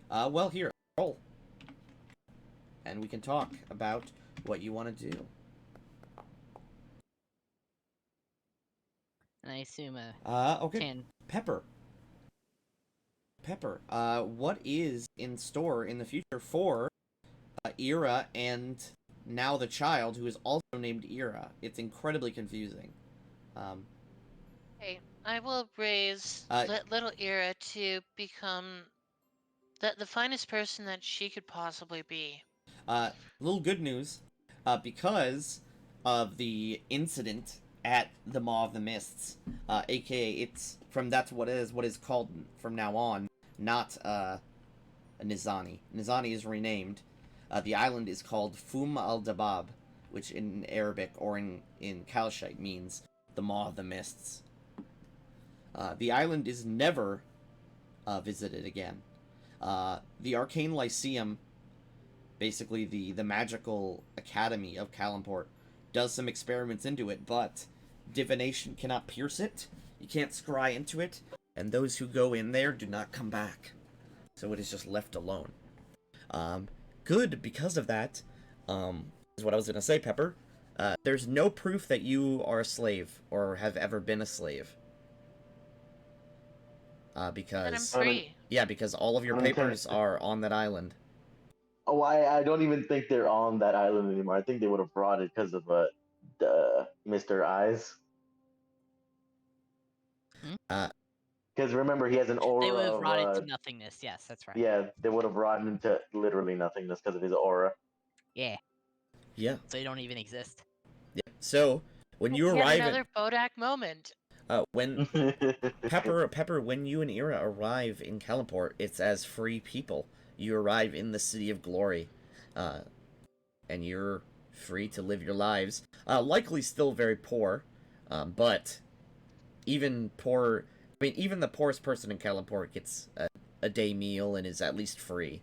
A: Well, here, roll, and we can talk about what you want to do.
C: And I assume
A: Okay,
C: 10.
A: Pepper. What is in store in the future for Ira and now the child who is also named Ira? It's incredibly confusing.
D: Okay, I will raise little Ira to become the finest person that she could possibly be.
A: Little good news, because of the incident at the Maw of the Mists, aka it's from that's what is called from now on, not Nizani. Nizani is renamed. The island is called Fum al Dabab, which in Arabic or in Kalshite means the Maw of the Mists. The island is never visited again. The Arcane Lyceum, basically the magical academy of Kalimport, does some experiments into it, but divination cannot pierce it. You can't scry into it, and those who go in there do not come back. So it is just left alone. Good because of that. Is what I was gonna say, Pepper. There's no proof that you are a slave or have ever been a slave. Because
D: And I'm free.
A: Yeah, because all of your papers are on that island.
B: Oh, I don't even think they're on that island anymore. I think they would have brought it because of Mr. Eyes. Because remember, he has an aura
C: They would have
B: of
C: rotted to nothingness. Yes, that's right.
B: yeah, they would have rotted into literally nothingness because of his aura.
C: Yeah.
A: Yeah.
C: So they don't even exist.
A: Yeah. So when you
D: Yet
A: arrive
D: another Bodak moment.
A: when Pepper, when you and Ira arrive in Kalimport, it's as free people. You arrive in the City of Glory, and you're free to live your lives. Likely still very poor, but even poor. I mean, even the poorest person in Kalimport gets a day meal and is at least free.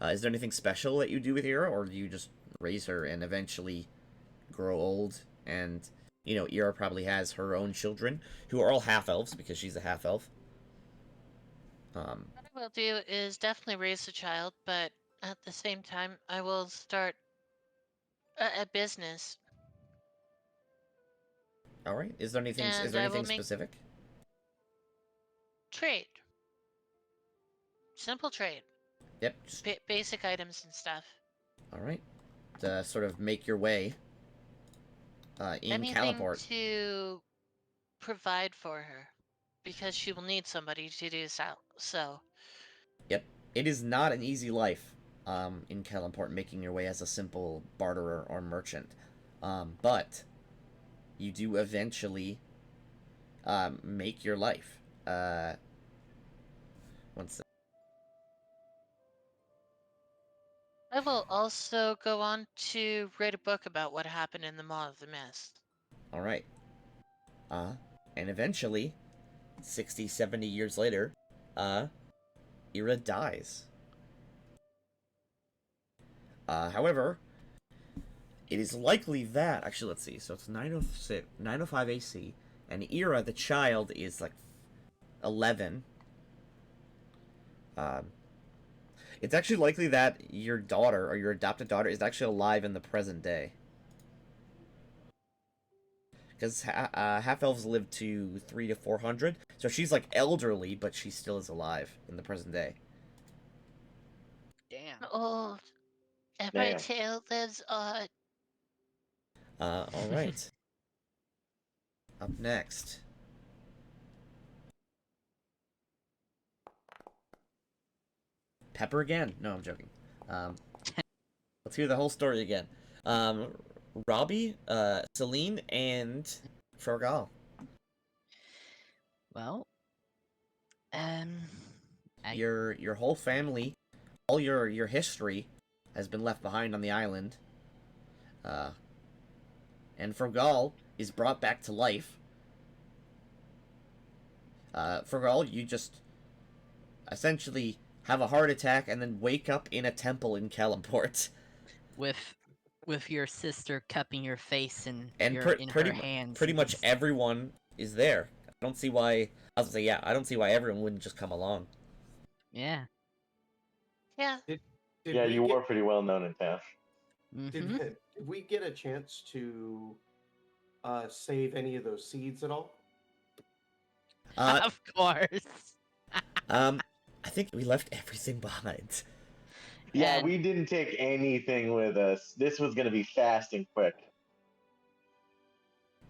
A: Is there anything special that you do with Ira, or do you just raise her and eventually grow old? And, Ira probably has her own children, who are all half-elves, because she's a half-elf.
D: What I will do is definitely raise the child, but at the same time, I will start a business.
A: Alright, is there anything
D: And I will make
A: specific?
D: trade. Simple trade.
A: Yep.
D: Basic items and stuff.
A: Alright. To sort of make your way in
D: Anything
A: Kalimport.
D: to provide for her, because she will need somebody to do so.
A: Yep. It is not an easy life in Kalimport, making your way as a simple barterer or merchant. But you do eventually make your life. One sec.
D: I will also go on to write a book about what happened in the Maw of the Mist.
A: Alright. And eventually, 60, 70 years later, Ira dies. However, it is likely that, actually, let's see, so it's 905 AC, and Ira, the child, is like 11. It's actually likely that your daughter, or your adopted daughter, is actually alive in the present day. Because half-elves live to 300 to 400, so she's like elderly, but she still is alive in the present day.
C: Damn.
D: Old, and my tail lives on.
A: Alright. Up next. Pepper again? No, I'm joking. Let's hear the whole story again. Robbie, Celine, and Fergal.
C: Well,
A: Your whole family all your history has been left behind on the island. And Fergal is brought back to life. Fergal, you just essentially have a heart attack and then wake up in a temple in Kalimport.
C: With your sister cupping your face and
A: And
C: your in her hands.
A: pretty
C: and
A: much
C: just-
A: everyone is there. I don't see why. I was gonna say, yeah, I don't see why everyone wouldn't just come along.
C: Yeah.
D: Yeah.
E: Did
B: Yeah,
E: we
B: you
E: get,
B: were pretty well known in town.
C: Mm-hmm.
E: did we get a chance to save any of those seeds at all?
C: Of course.
A: I think we left everything behind.
B: Yeah,
C: And-
B: we didn't take anything with us. This was gonna be fast and quick.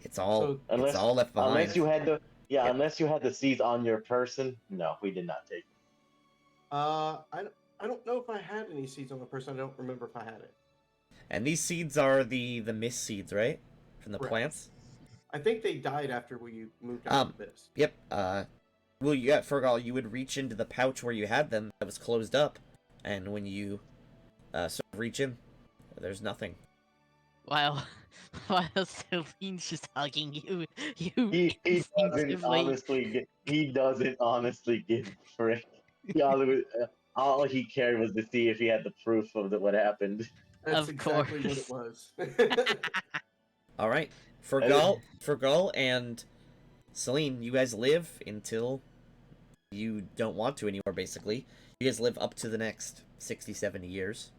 A: It's all
E: So-
B: Unless
A: left behind.
B: unless you had the
A: Yep.
B: unless you had the seeds on your person, no, we did not take them.
E: I don't know if I had any seeds on the person. I don't remember if I had it.
A: And these seeds are the mist seeds, right? From the
E: Correct.
A: plants.
E: I think they died after we moved out of this.
A: Yep. Well, you got Fergal. You would reach into the pouch where you had them that was closed up, and when you sort of reach in, there's nothing.
C: while Celine's just hugging you,
B: He
C: instinctively.
B: doesn't honestly give a frick. All he cared was to see if he had the proof of what happened.
E: That's
C: Of
E: exactly
C: course.
E: what it was.
A: All right, Fergal and Celine, you guys live until you don't want to anymore. Basically, you guys live up to the next 60, 70 years.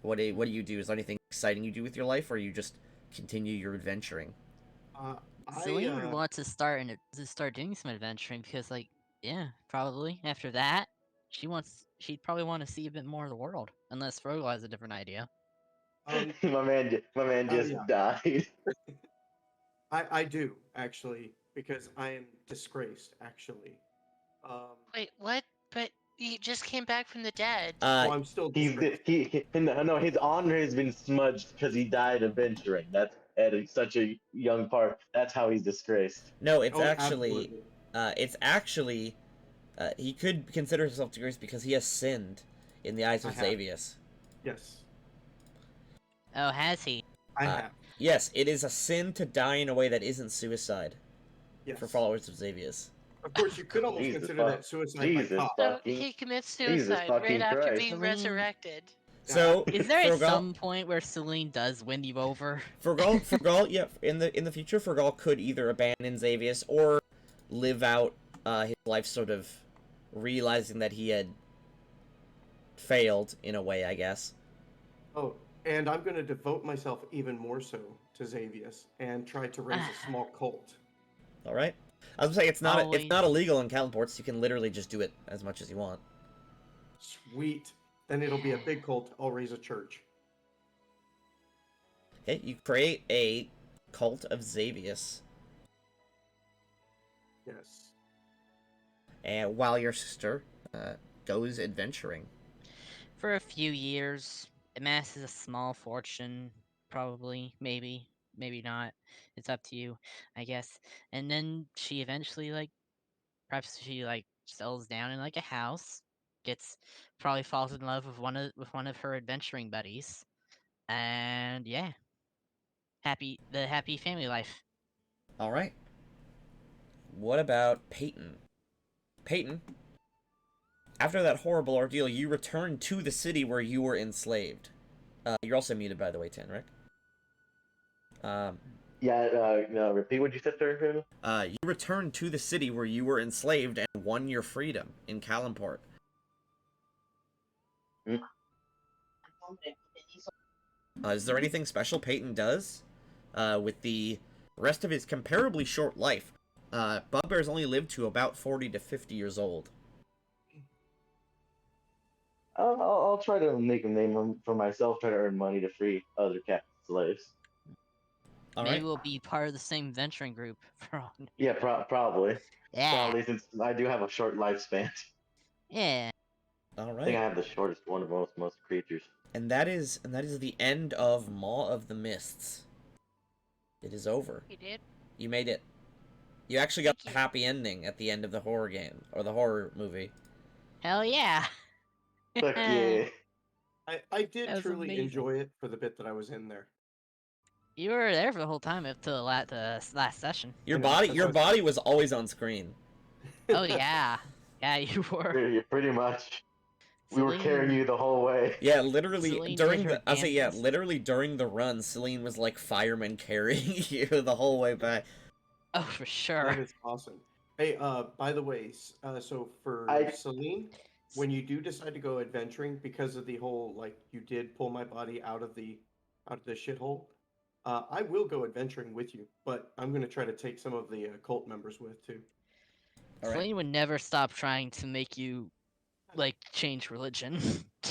A: What do you do? Is there anything exciting you do with your life, or you just continue your adventuring?
C: Celine would want to start doing some adventuring because, like, yeah, probably after that, she'd probably want to see a bit more of the world, unless Frogo has a different idea.
B: my man just
E: yeah.
B: died.
E: I do actually because I am disgraced. Actually,
D: Wait, what? But you just came back from the dead.
E: well, I'm still disgraced.
B: No, his honor has been smudged because he died adventuring. That's at such a young part. That's how he's disgraced.
A: No, it's
E: Oh,
A: actually,
E: absolutely.
A: he could consider himself disgraced because he has sinned in the eyes of
E: I have.
A: Xavius.
E: Yes,
C: Oh, has he?
E: I
A: Uh,
E: have.
A: Yes, it is a sin to die in a way that isn't suicide
E: Yes.
A: for followers of Xavius.
E: Of course, you could almost
B: Jesus
E: consider
B: fuck-
E: that suicide
B: Jesus
E: by cop.
D: So
B: fucking-
D: he commits
B: Jesus
D: suicide
B: fucking
D: right after
B: Christ.
D: being
C: Celine-
D: resurrected.
A: So
C: Is there
A: Fergal,
C: some point where Celine does win you over?
A: Fergal, yeah, in the future, Fergal could either abandon Xavius or live out his life, sort of realizing that he had failed in a way, I guess.
E: Oh, and I'm going to devote myself even more so to Xavius and try to raise a small cult.
A: All right. I was gonna say it's not
C: Always.
A: illegal in Kalimport, so you can literally just do it as much as you want.
E: Sweet. Then it'll be a big cult. I'll raise a church.
A: Okay, you create a cult of Xavius,
E: Yes.
A: and while your sister goes adventuring.
C: For a few years, amasses a small fortune, probably, maybe not. It's up to you, I guess. And then she eventually, like, perhaps she like settles down in like a house, probably falls in love with one of her adventuring buddies, and yeah, the happy family life.
A: All right. What about Peyton? Peyton, after that horrible ordeal, you returned to the city where you were enslaved. You're also muted, by the way, Tenric.
B: No, repeat what you said, sir.
A: You returned to the city where you were enslaved and won your freedom in Kalimport. Is there anything special Peyton does with the rest of his comparably short life? Bugbear's only lived to about 40 to 50 years old.
B: I'll try to make a name for myself. Try to earn money to free other captive slaves.
A: All
C: Maybe
A: right.
C: we'll be part of the same venturing group. For all...
B: Yeah, probably.
C: Yeah,
B: Probably, since I do have a short lifespan.
C: yeah.
A: All
B: I think I
A: right.
B: have the shortest one of most creatures.
A: And that is the end of Maw of the Mists. It is over.
D: He did.
A: You made it. You actually got
D: Thank
A: a
D: you.
A: happy ending at the end of the horror game or the horror movie.
C: Hell yeah.
B: Fuck yeah.
E: I did
C: That was
E: truly
C: amazing.
E: enjoy it for the bit that I was in there.
C: You were there for the whole time up till the last session.
A: Your
E: I know,
A: body,
E: that's
A: your
E: why I
A: body was always on screen.
C: Oh yeah, yeah, you were.
B: Pretty much. We were carrying
C: Celine,
B: you the whole way.
A: Yeah, literally
C: Celine
A: during
C: did her
A: the, I say yeah,
C: damnedest.
A: literally during the run, Celine was like fireman carrying you the whole way back.
C: Oh, for sure.
E: That is awesome. Hey, by the way, so for
B: I
E: Celine, when you do decide to go adventuring, because of the whole like you did pull my body out of the shithole, I will go adventuring with you, but I'm gonna try to take some of the cult members with too.
A: All right.
C: Celine would never stop trying to make you like change religion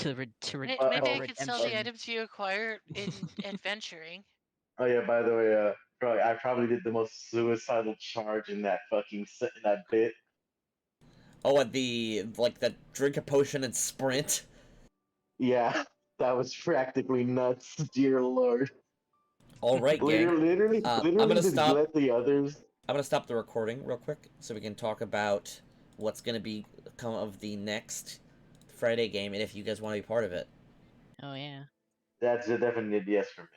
D: Maybe I
C: for
D: could sell the
C: redemption.
D: items you acquire in adventuring.
B: Oh yeah, by the way, I probably did the most suicidal charge in that fucking in that bit.
A: Oh, at the like the drink a potion and sprint.
B: Yeah, that was practically nuts. Dear Lord.
A: All right, gang. I'm
B: Literally
A: gonna
B: just
A: stop.
B: let the others.
A: I'm gonna stop the recording real quick so we can talk about what's gonna be come of the next Friday game, and if you guys want to be part of it.
C: Oh yeah.
B: That's definitely a yes for me.